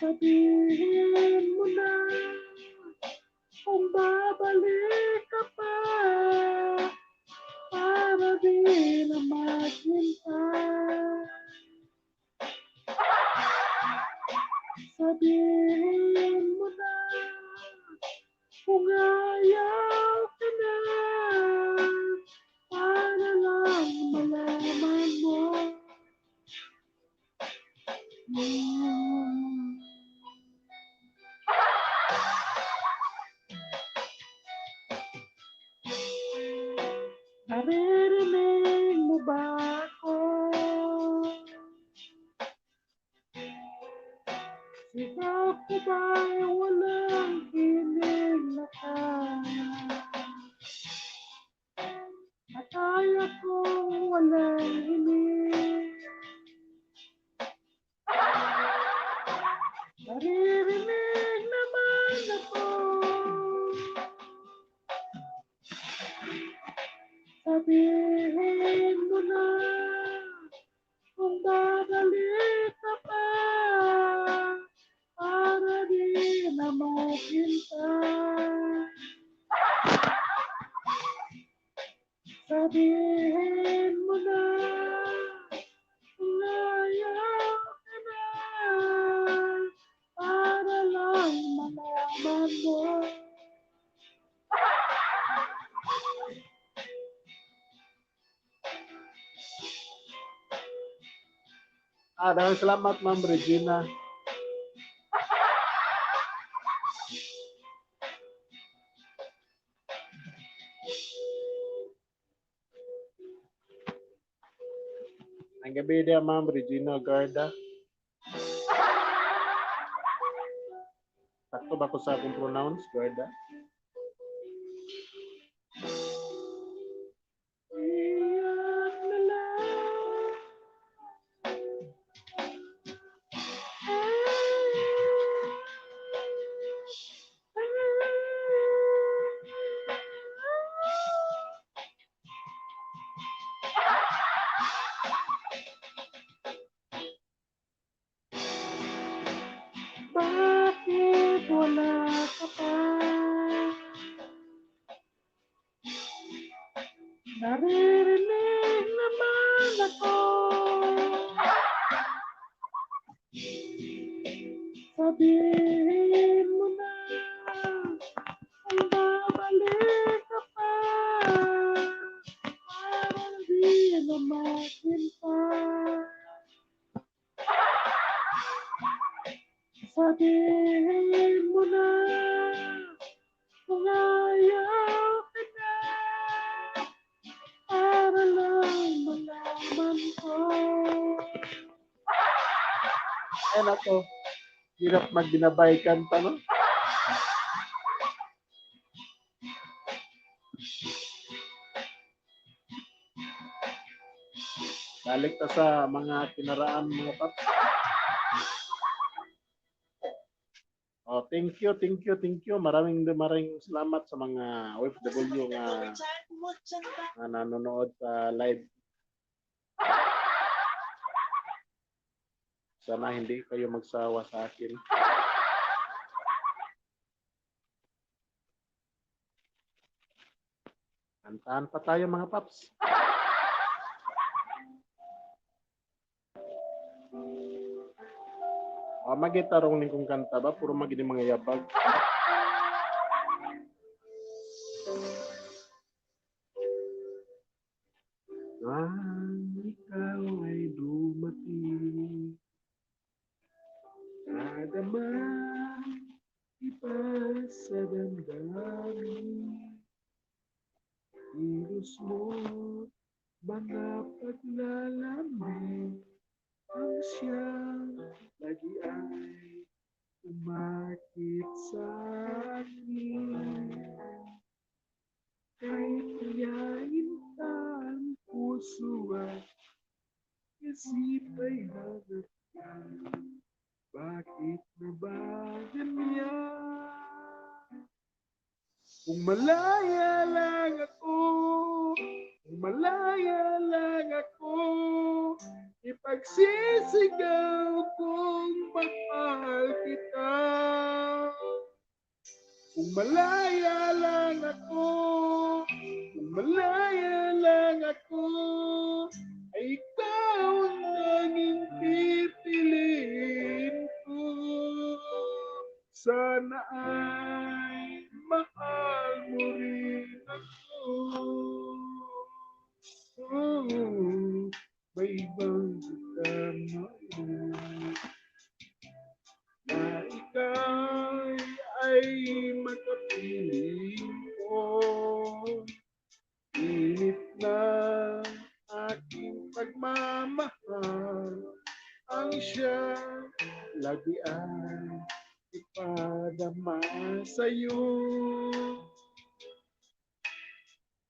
Sabihin mo na kung babalik ka pa para di na maghintay. Sabihin mo na kung ayaw ka na para lang malaman mo. Naririnig mo ba ako? Sigaw ko ba'y walang kinig na kaya? At kaya kong walang hinig. Naririnig naman ako. Sabihin mo na kung babalik ka pa para di na maghintay. Sabihin mo na kung ayaw ka na para lang malaman mo. Daghang salamat Ma'am Regina. Ang gabi dia Ma'am Regina Garda. Sakto ba ko sa akong pronounce, Garda? Iyak na lang. Bakit wala ka pa? Naririnig naman ako. Sabihin mo na kung babalik ka pa para di na maghintay. Sabihin mo na kung ayaw Ay nako, hirap magbinabay kanta, no? Balik ta sa mga kinaraan mga paps. Oh, thank you, thank you, thank you. Maraming salamat sa mga OFW nga nanonood sa live. Sana hindi kayo magsawa sa akin. Kantahan pa tayo mga paps. Magitarong ning kong kanta ba? Puro magini mga yabag. Ikaw ay dumating, nadama iba sa damdamin. Ilos mo, mga paglalambing, ang siyang lagi ay umakit sa akin. Kahit yain ka ang puso at isip ay hanap ka, bakit na ba ganyan? Kung malaya lang ako, kung malaya lang ako, ipagsisigaw kung mahal kita. Kung malaya lang ako, kung malaya lang ako, ay ikaw ang tanging pipiliin ko. Sana ay mahal mo rin ako. May ibang kasama na ikaw ay makapiling ko. Init na aking pagmamahal, ang siya lagi ay ipadama sa'yo.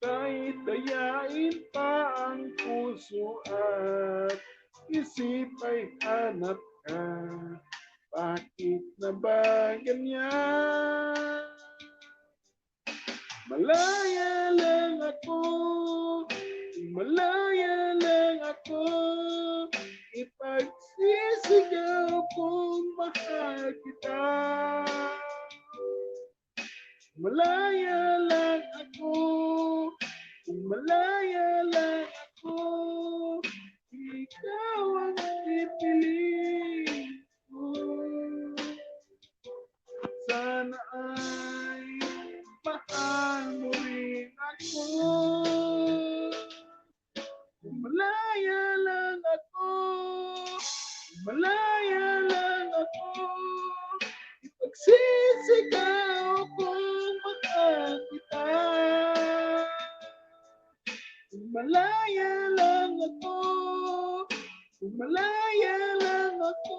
Kahit dayain pa ang puso at isip ay hanap ka, bakit na ba ganyan? Malaya lang ako, malaya lang ako, ipagsisigaw kung mahal kita. Malaya lang ako, kung malaya lang ako, ikaw ang pipiliin ko. Sana ay mahal mo rin ako. Kung malaya lang ako, kung malaya lang ako, ipagsisigaw kung mahal kita. Kung malaya lang ako, kung malaya lang ako,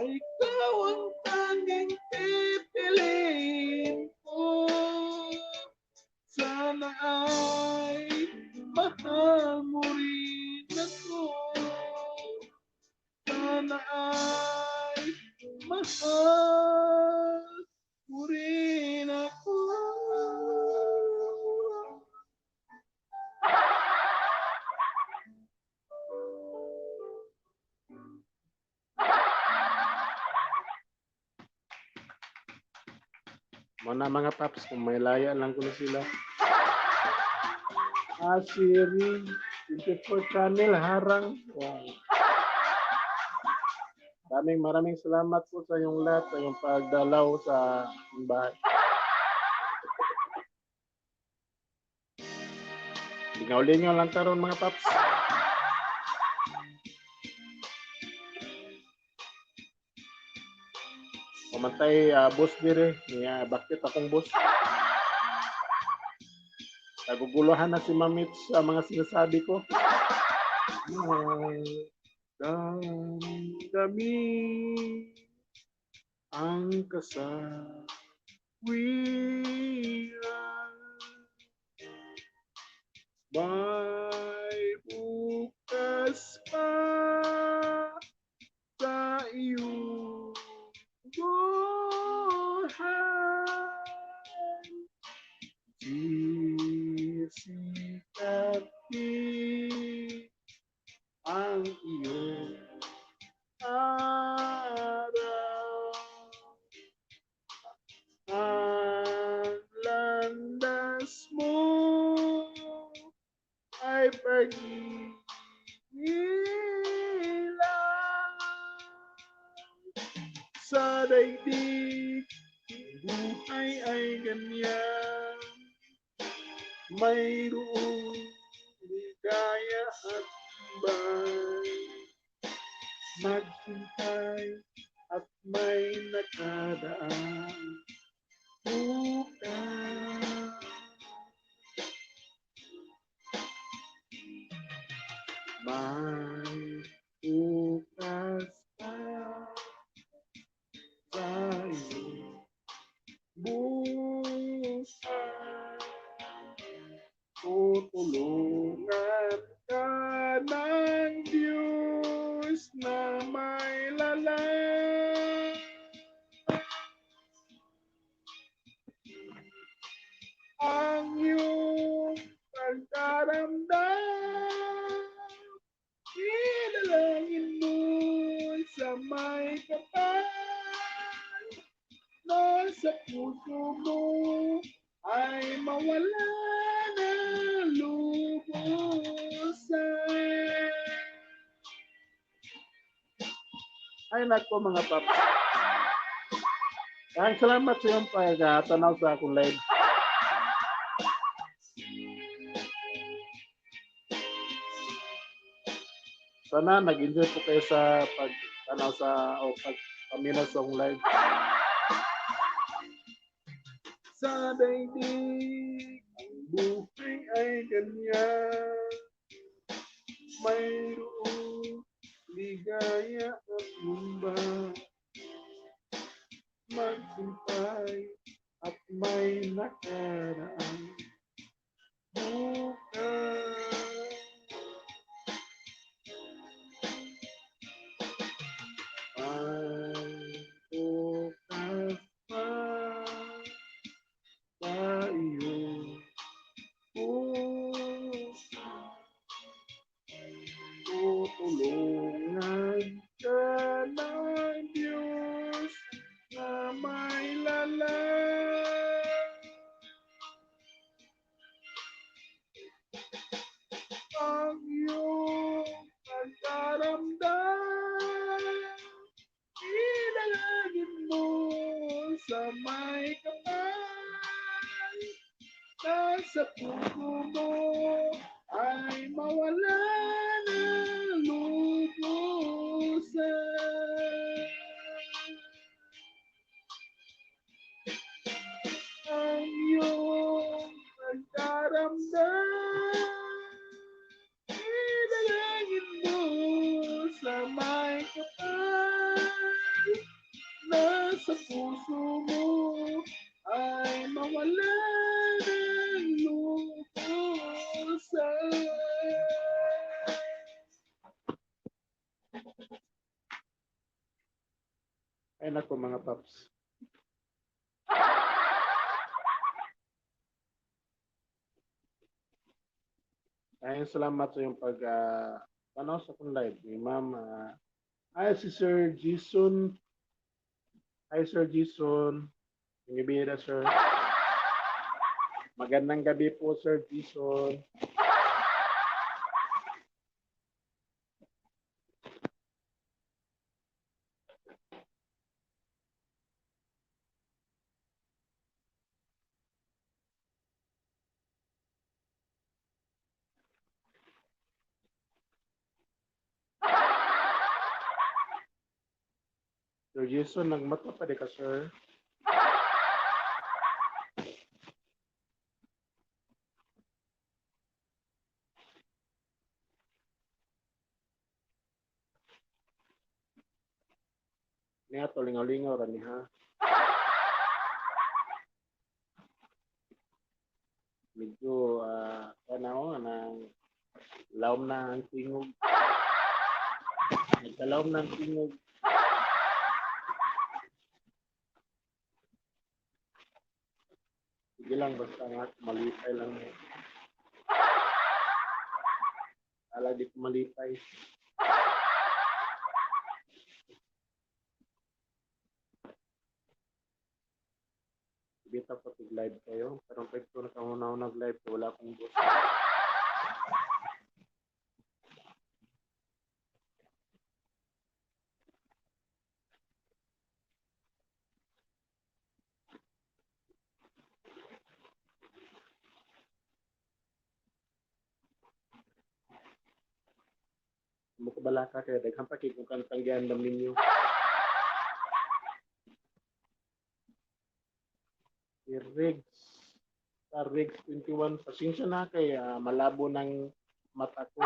ay ikaw ang tanging pipiliin ko. Sana ay mahal mo rin ako. Sana ay mahal mo rin ako. Mana mga paps, kung may laya lang ko na sila. Siri, 24 channel, harang. Wow. Maraming salamat po sa inyong lahat, sa inyong pagdalaw sa bahay. Lingaw-lingaw lang karon mga paps. Pamantay boss dire, niya bakit akong boss. Naguguluhan na si Mamit sa mga sinasabi ko. damdamin ang kasawian. May bukas pa sa iyong buhay. Sisikapin ang iyong araw. Ang landas mo ay pag-iilang sa daigdig. Buhay ay ganyan, mayroong ligaya at bay. Maghintay at may nakadaan bukas. May bukas pa sa iyong buhay. Tutulungan ka ng Diyos na may lalang. Ang iyong pagkaramdam, ilalangin mo sa may kapal. Nasa puso mo ay mawala na lubusan. Ay nako mga paps. Ang salamat sa iyong pagtanaw sa akong live. Sana nag-enjoy po kayo sa pagtanaw sa o pagpamina sa akong live. Sa daigdig, ang buhay ay ganyan. Mayroong ligaya at lumbay. Maghintay at may nakaraan bukas. May bukas pa sa iyong puso. Tutulungan ka ng Diyos na may lalang. Ang iyong pagkaramdam, ilalagin mo sa may kapal. Nasa puso mo ay mawala ng lubusan. Ang iyong pagkaramdam, ilalagin mo sa may kapal. Nasa puso mo ay mawala ng lubusan. Ay nako mga paps. Ay salamat sa iyong panaw sa akong live ni Ma'am. Ay si Sir Jason. Hi Sir Jason. Bida sir. Magandang gabi po Sir Jason. Sir Jason, nagmata pa di ka sir. Niya to lingaw-lingaw ra ni ha. Medyo tanaw nang lawom na ang tingog. Nagkalawom na ang tingog. Sige lang, basta nga malipay lang. Ala di ko malipay. Bita pa tig-live kayo. Pero pag ito nakamunaw nag-live, wala akong boss. Mukabalaka kayo. Daghang pakikong kantang giandam ninyo. Si Riggs. Sa Riggs 21. Pasensya na kay malabo ng mata ko.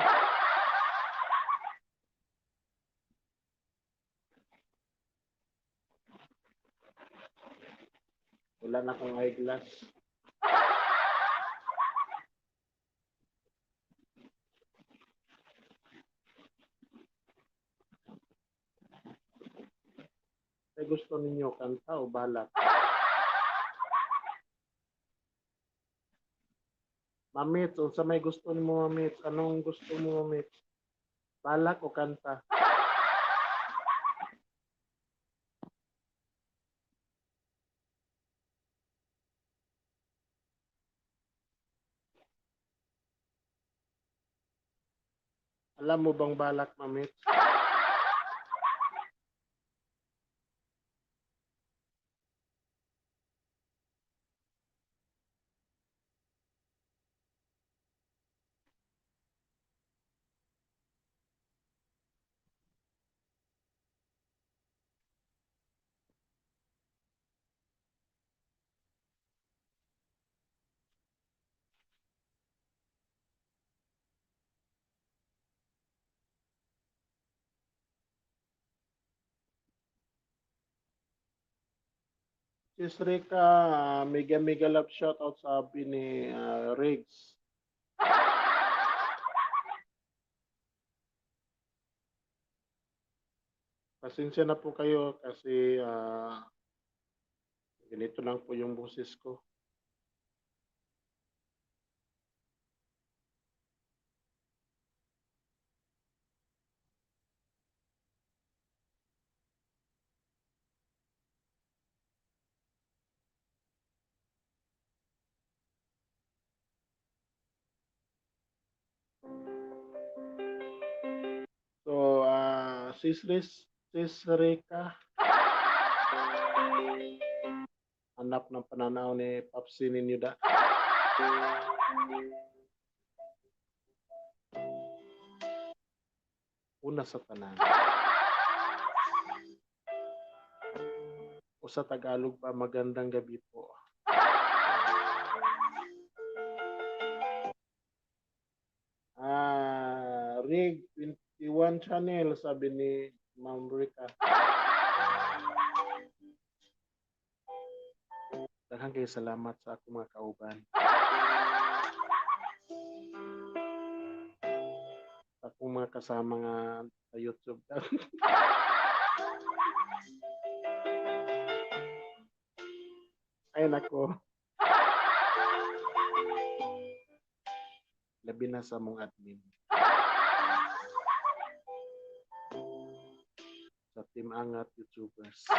Wala na akong eyeglass. Ay gusto ninyo kanta o balak? Mamit, unsa may gusto nimo Mamit? Anong gusto mo Mamit? Balak o kanta? Alam mo bang balak Mamit? Sis Rika, mega love shoutout sabi ni Riggs. Pasensya na po kayo kasi ganito lang po yung boses ko. So, Sis Rika, hanap ng pananaw ni Papsi ninyo da. Una sa tanan. O sa Tagalog pa, magandang gabi po. Rig 21 channel, sabi ni Ma'am Rika. Daghang kayo salamat sa akong mga kauban. Sa akong mga kasama nga sa YouTube. Ay nako. Labi na sa mong admin. Sa Team Angat YouTubers.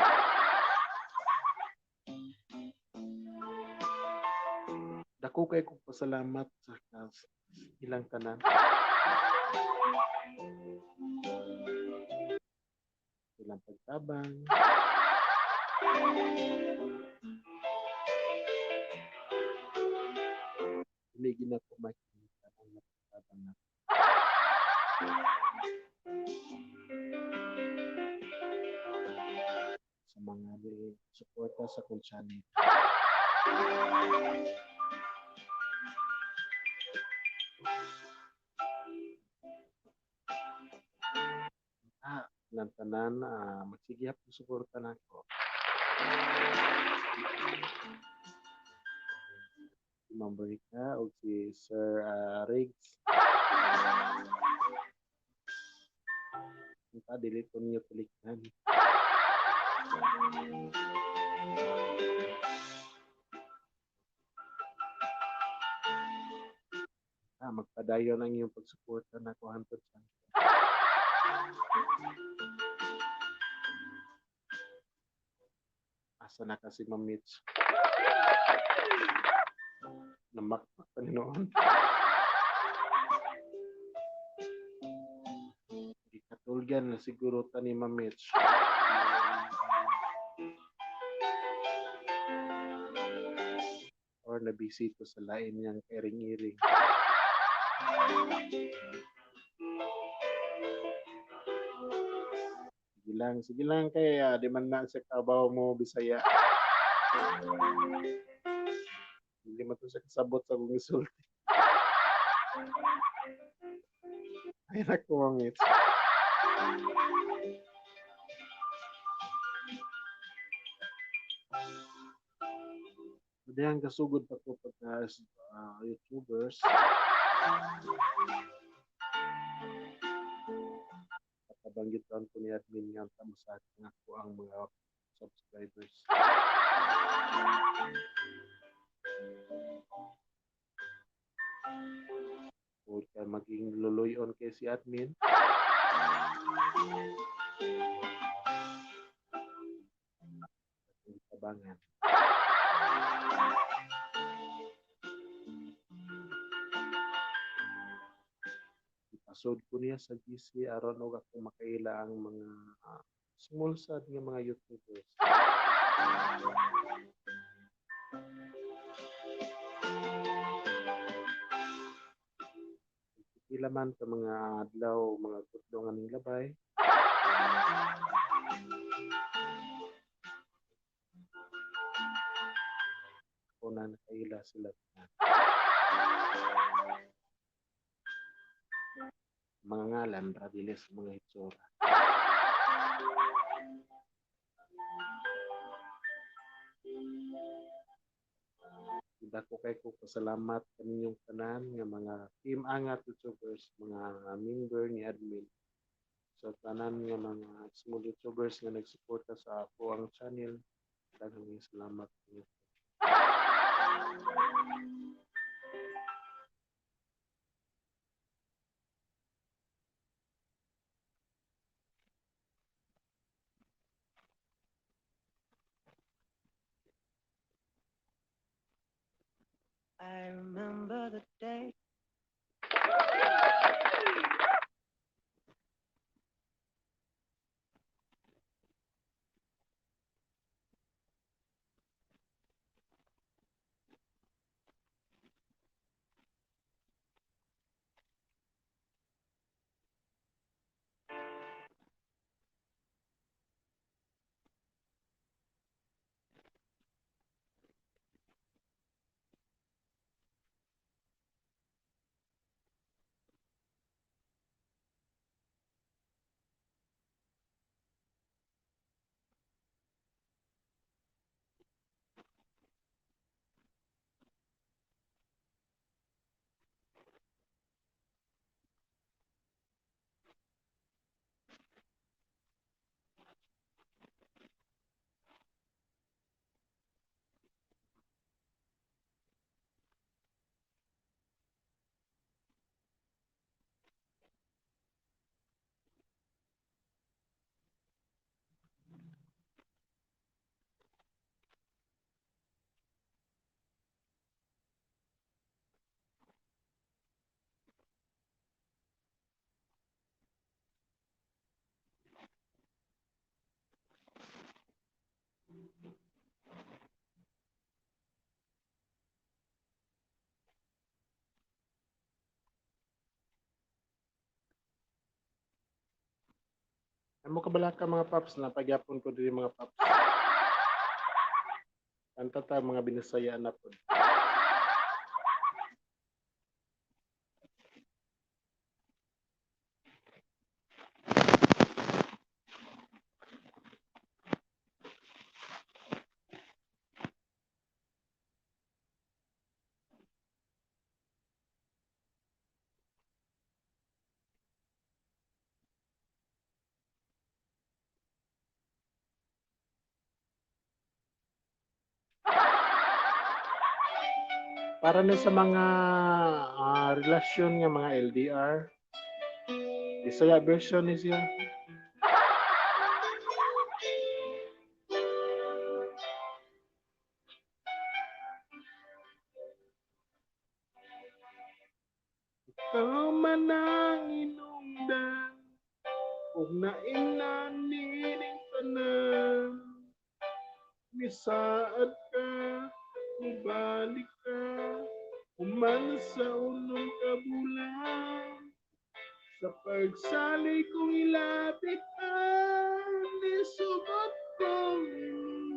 Dako kay kong pasalamat sa ilang tanan. Ilang pagtabang. Hindi na ko makikita ang pagtabang na. Sa mga suporta sa kong channel. ng tanan, magsigihap ng suporta nako. Si Ma'am Bernica o si Sir Riggs. Dili ko niyo pelikhan. Magpadayon ang iyong pagsuporta na ko hantod sa asa na kasi Ma'am Mitch. Namakpak pa ni noon. Ikatulgan na siguro ta ni Ma'am Mitch. Or nabisito sa lain niyang kairing-iring. Sige lang kaya di man na sa kabaw mo Bisaya. Hindi mo to sa kasabot sa kong isulti. Ay naku, Ma'am Mitch. Madayang kasugod pa ko pagka YouTubers. Kabanggit ko ni admin nga tamo sa akin ako ang mga subscribers. Huwag ka maging luloy-on kay si admin. Tabangan. Ipasod ko niya sa GC aron og ako makaila ang mga small sad nga mga YouTubers. Pila man ka mga adlaw, mga tudlong aning labay. Ako na nakaila sila. Mga ngalan, radiles, mga itsura. Dako kay ko pasalamat kaninyong tanan nga mga team Angat YouTubers, mga member ni admin. So tanan nga mga small YouTubers nga nagsuporta sa ako ang channel. Daghang salamat niyo. I remember the day. Amo kabala ka mga paps na pagyapon ko diri mga paps. Kanta ta mga Binasaya na po. Para na sa mga relasyon nga mga LDR. Bisaya version ni siya. Ikaw man ang inungdan, kung nainanining tanan, misaad ka, mubalik ka, human sa unong kabulan. Sa pagsali kong ilapitan, nisugod kong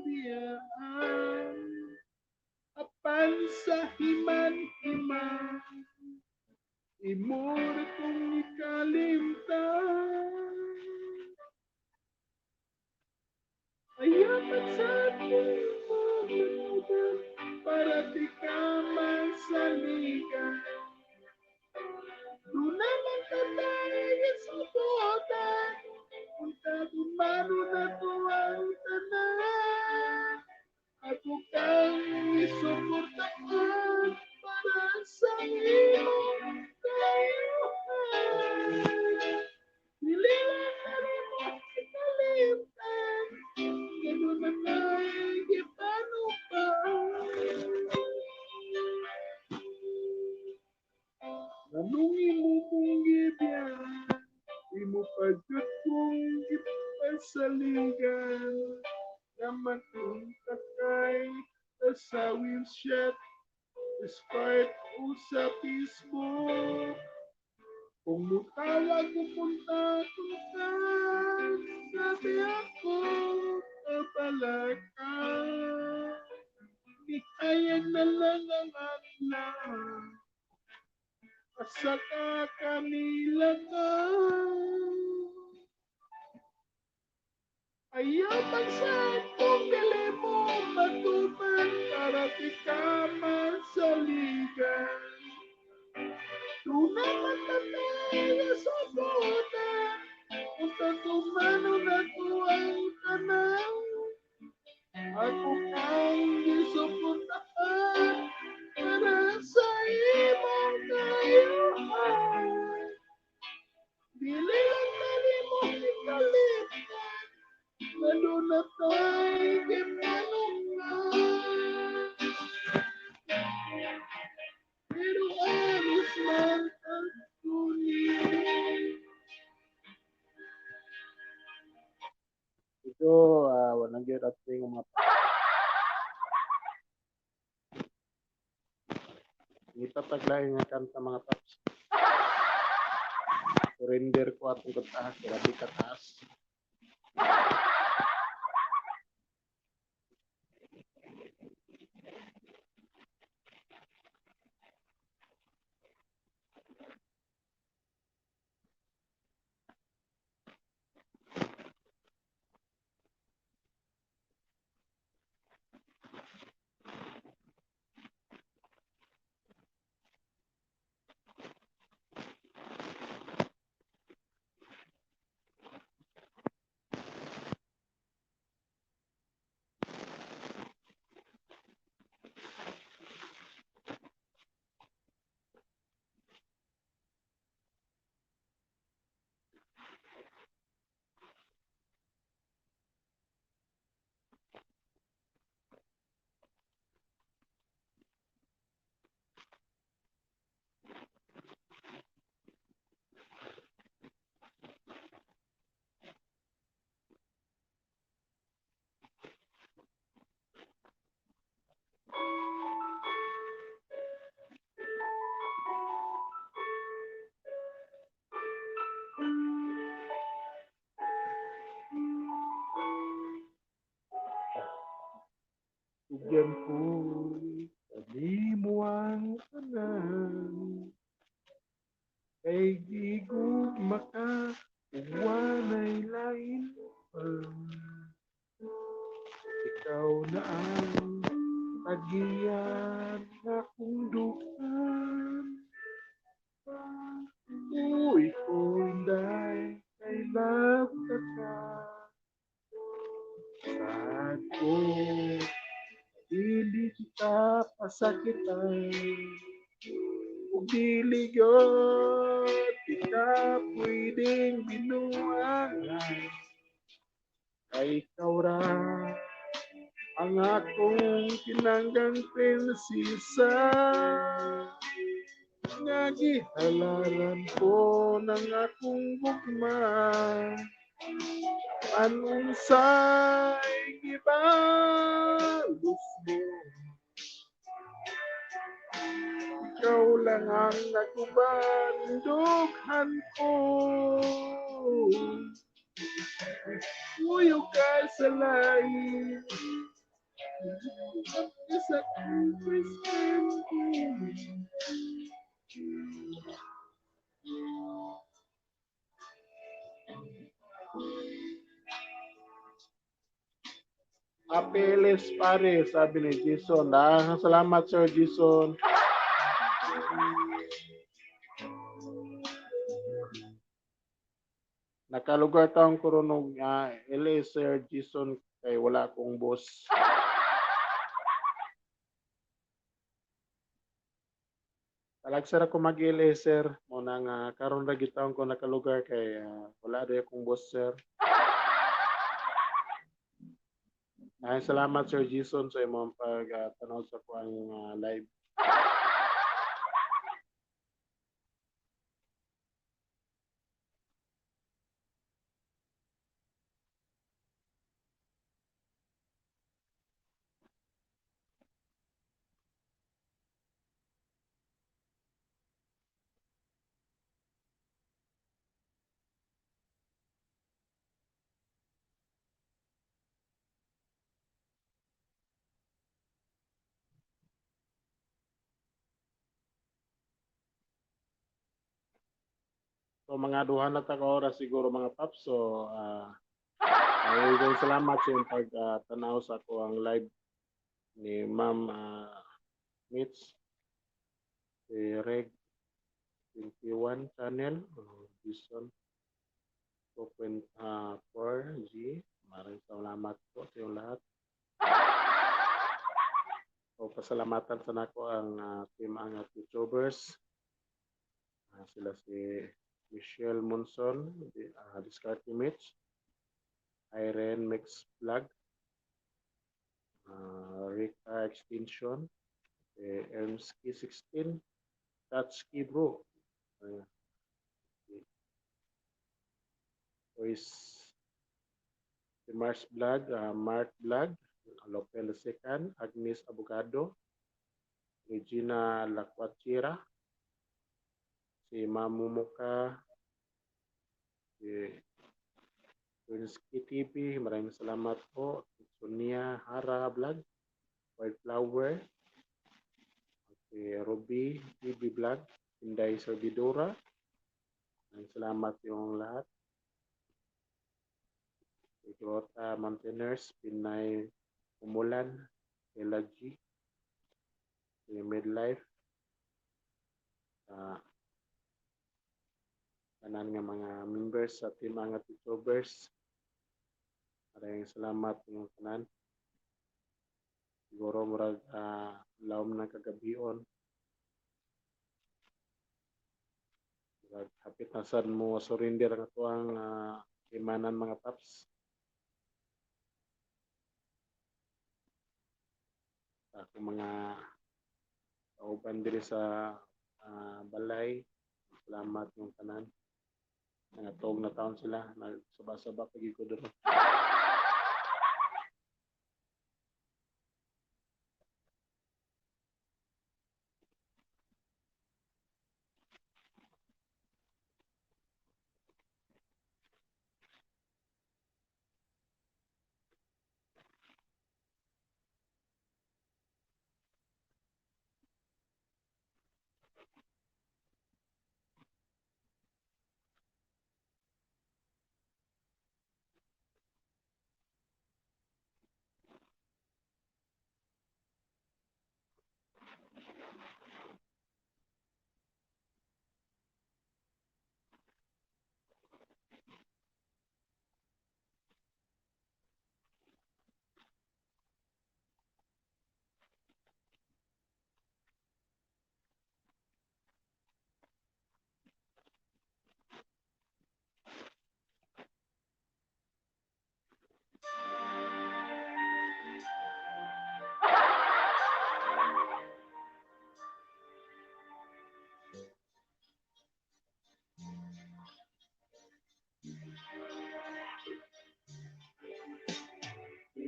biyaan. Apan sa himan-himan, imur kong ikalimtan. Ayapat sa ating mga para di ka masaligan. Doon naman ka tayo subukan, kung tagumano na to ang tanan. Ako kang isuportaan para sa iyong kayuhan. Dili lang na rin mo ikalimutan, ganun na tayo ipanupaan. Anong imong gibiyan, imo pagkat kong ipasaligan, naman kong takay sa wheelchat, Skype o sa Facebook. Kung mutawag mo punta tukan, sabi ako kapalakan. Ikayag na lang ang adlaw, asa ka kanila ka. Ayaw magsad kung dili mo matuman para di ka masaligan. Tunay matatay sa bulan, kung tatumano na to ang tanaw. Ako kang isuportaan para sa imong kayuhan. Dili lang tali mo ikalimutan, lalo na tayo gipanungan. Pero alis man ang tunay. Ito, walang gyud ating mga itataglain nga kanta mga taps. Surrender ko atong kataas, grabe kataas. Tugyan ko kanimo ang tanan, kay gigug maka uwanay lain pa. Ikaw na ang tagiyan na kong dukan. Uy ko inday kay love ka. Sad ko, hindi kita kasakitan ug dili gyud kita pwedeng binuangan kay ikaw ra ang akong kinanggang prinsesa nga gihalaran ko ng akong gugma anunsay gibalos mo ikaw lang ang nagubandughan ko Uyo ka sa lain sa Apeles pare, sabi ni Jason. Salamat Sir Jason. Nakalugar taong kurunog LA Sir Jason kay wala akong boss. Talagsar ako mag-LA sir. Muna nga karon ra gitaon ko nakalugar kay wala rin akong boss sir. Ay, salamat Sir Jason sa imong pag-tanaw sa kuang live. So mga duha na ta ka oras siguro mga paps. So ay salamat sa imong pag-tanaw sa ako ang live ni Ma'am Mitch si Reg 21 channel Jason 2.4G. Maraming salamat po sa iyong lahat. So pasalamatan sa nako ang team ang YouTubers. Sila si Michelle Monson, Discarte Mitch, Irene Mix Vlog, Rika Extension, Ermski 16, Tatski Bro, si Mars Vlog, Mark Vlog, Lopel Secan, Agnes Abogado, Regina Lacuachira, si Mamumuka, si Winsky TV, maraming salamat po. Sonia Hara Vlog, White Flower, si Ruby TV Vlog, Inday Servidora, maraming salamat yung lahat. Si Grota Mountaineers, Pinay Umulan, Ella G, si Midlife, tanan nga mga members sa team mga YouTubers. Maraming salamat yung tanan. Siguro murag laom na kagabion. Murag hapit na sad mo surrender ang atuang imanan mga paps. Ako mga kauban diri sa balay. Salamat yung tanan. Nangatog na taon sila. Nagsaba-saba pagi ko doon.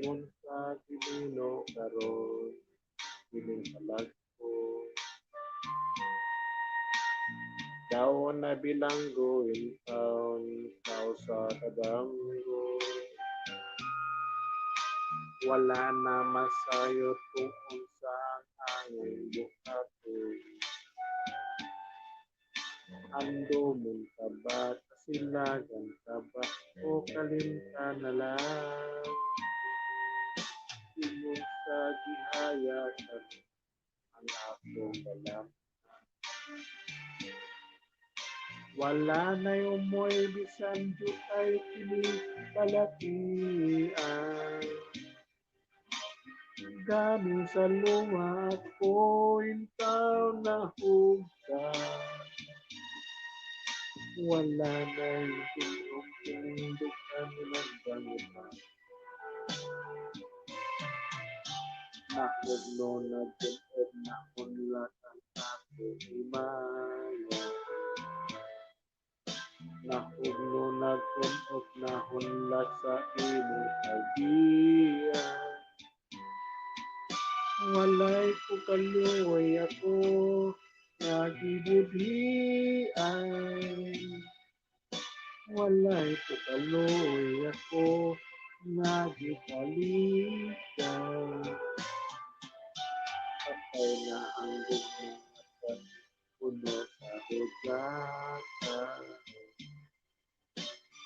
unsa gilino karon kining palag ko. Daon na bilanggo in town, tao sa kadamgo. Wala na masayot kung unsa ang hangin buhato. Ando mong tabat, kasilagan tabat, o kalimta na lang. Imong sa gihayatan ang akong balang. Wala na yung mo'y bisan jutay pinipalakian. Gani sa luwa ko intaw na hugdan. Wala na yung pinundukan ng bangunan. Nakugno na junod na unlat ang akong himaya. Nakugno na junod na unlat sa imong kagiyan. Walay ko kaluoy ako, nagibudhian. Walay ko kaluoy ako, nagipalitan. Patay na ang gugmang at puno sa hugatan.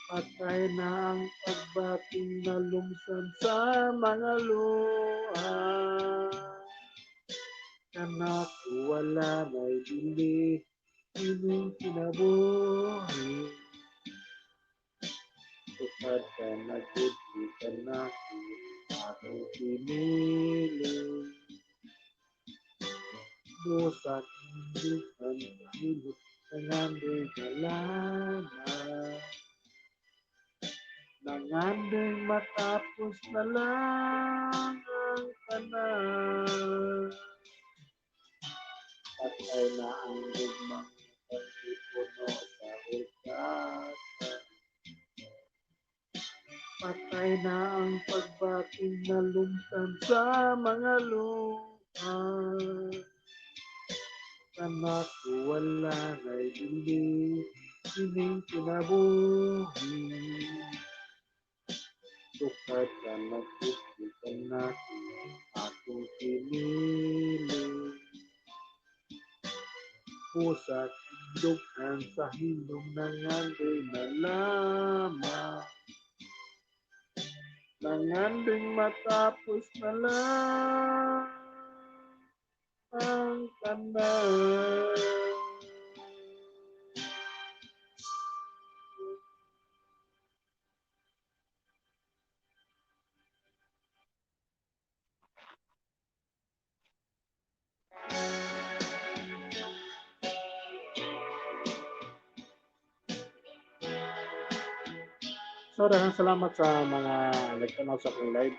Patay na ang pagbating na lumsan sa mga luha. Anak ko wala na'y bili, ining kinabuhi. Tukad ka na gudi ka na akong pinili. Busak hindi ka nahilot, nangandoy galaman. Nangandoy matapos na lang ang tanan. Patay na ang gugmang pagpuno sa hugatan. Patay na ang pagbating na lumsan sa mga luha. Anak ko wala na'y bili, ining kinabuhi. Tukad ka nagputi ka na akong pinili. Pusak dugan sa hilom ng andoy na lamang. Nangandoy matapos na lang ang tanan. So, daghang salamat sa mga nagtanaw sa akong live.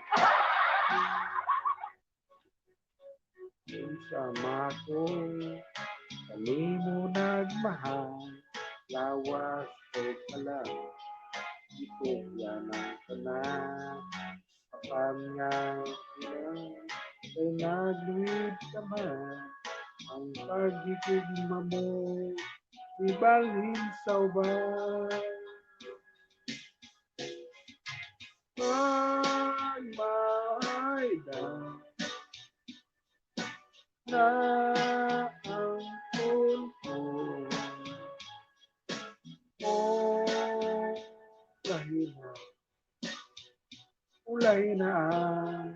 Sama ko, kanimo nagmahal, lawas ko pala, itugya ng tanan. Apan nga ay nagluwid ka man, ang pagigugma mo, ibalhin sa uban. Magmaayda na ang punto o ulay na ang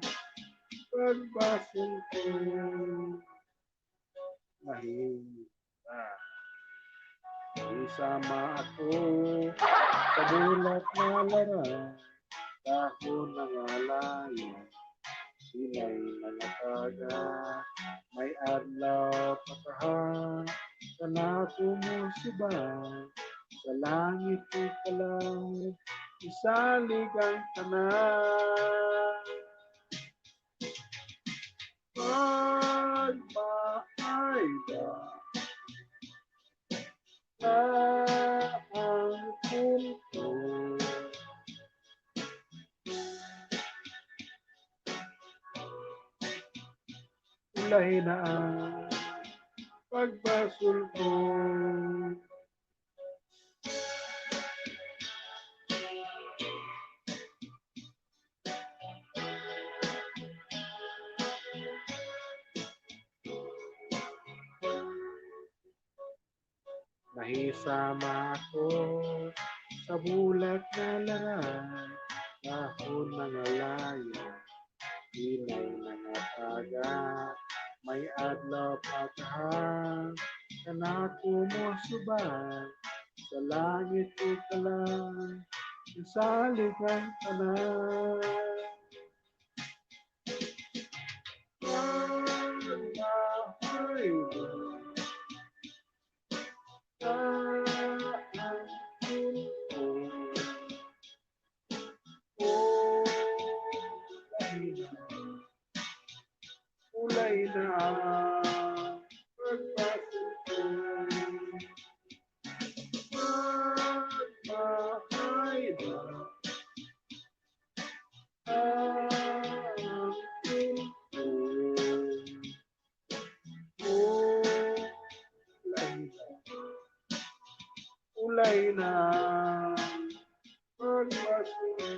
pagbasol ko mahina. Isama ako sa bulat na laran, dahon ng alayan, sila'y nangataga, may adlaw patahan, sana tumusuban, sa langit ko ka lang, isalig ang tanan. Magmaayda na ang punto Ulahin na ang pagbasol ko. Nahisama ako sa bulag na laray, dahon mga layo, inay mga taga, may adlaw pagkahang, kanako mo subay, sa langit ko kalang, sa likang tanan. Kulay na pagpasok ko. Magmahay na ang pinto. Kulay na pagpasok ko.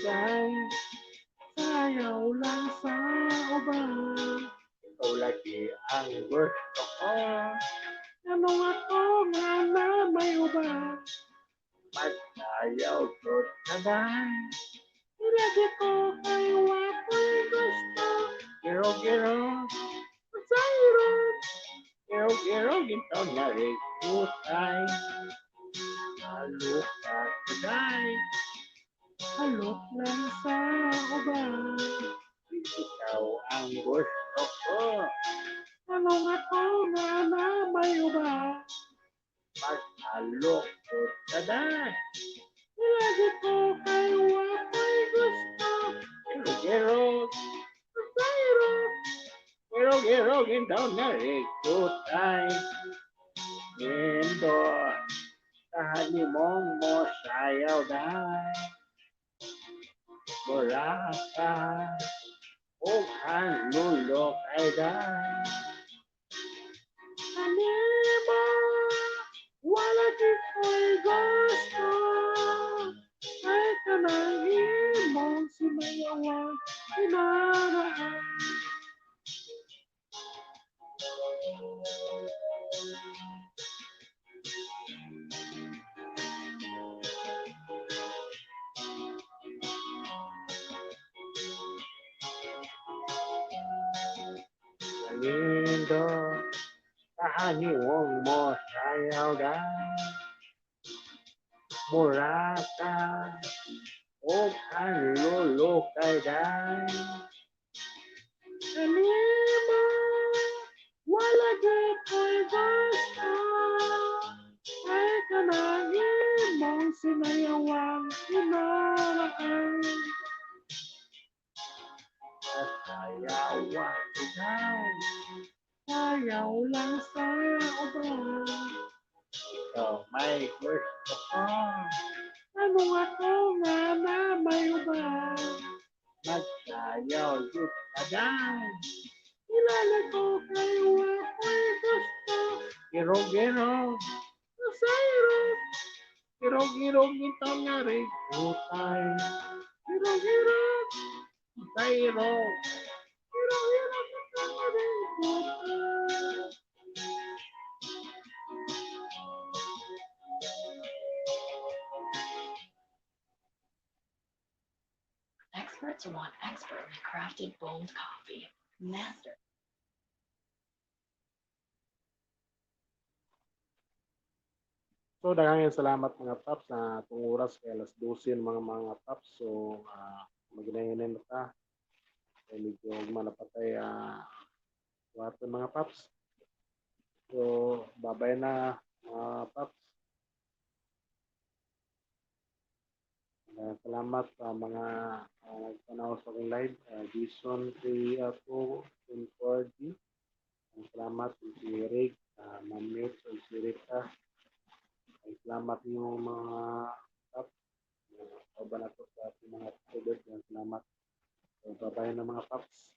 Dahil sayaw lang sa uban, ikaw lagi ang gusto ko. Anong ako nga na may uban, magsayaw ko sabay. Ilagi ko kay wako'y gusto. Giro-giro, masayro. Giro-giro, ginto na rin kutay. Halok ka sabay. Halok lang sa uban, ikaw ang gusto ko. Anong ako nga na may uban, maghalok ko sabay. Ilagi ko kay wako'y gusto. Giro-giro, masayro. Giro-giro, ginto na rin kutay. Ginto, kahalimong mo sayaw dahil. Boraka, ang lulok ay dahil. Anima, wala di ko'y gusto. Ay kanang imong sumayawan, inaraan. Lindo, kahaniwang mo sayaw dahil. Muraka, ang lulok ay dahil. Anima, wala di ko'y gusto. Ay kanang imong sinayawan, inaraan. Sayawan ikaw, sayaw lang sa uban. Ikaw may gusto ko. Anong ako nga na may uban, magsayaw yut ka dahil. Ilalagay ko kay wako'y gusto. Giro-giro, masayro. Giro-giro, ginto nga rin kutay. Giro-giro, masayro. Giro-giro, ginto nga rin kutay. Experts want expertly crafted bold coffee. Master. So, daghang salamat mga paps na itong oras kay alas 12 mga paps. So, maginayin na ta. Kaya medyo manapatay wato mga paps. So, babay na mga paps. Salamat sa mga nagtanaw sa akong live. Jason P. ako, Tim Cordy. Salamat si Rick, Ma'am Mitch, o si Rita. Salamat niyo mga staff. Kauban na to sa ating mga student. Salamat. So, babayan ng mga paps.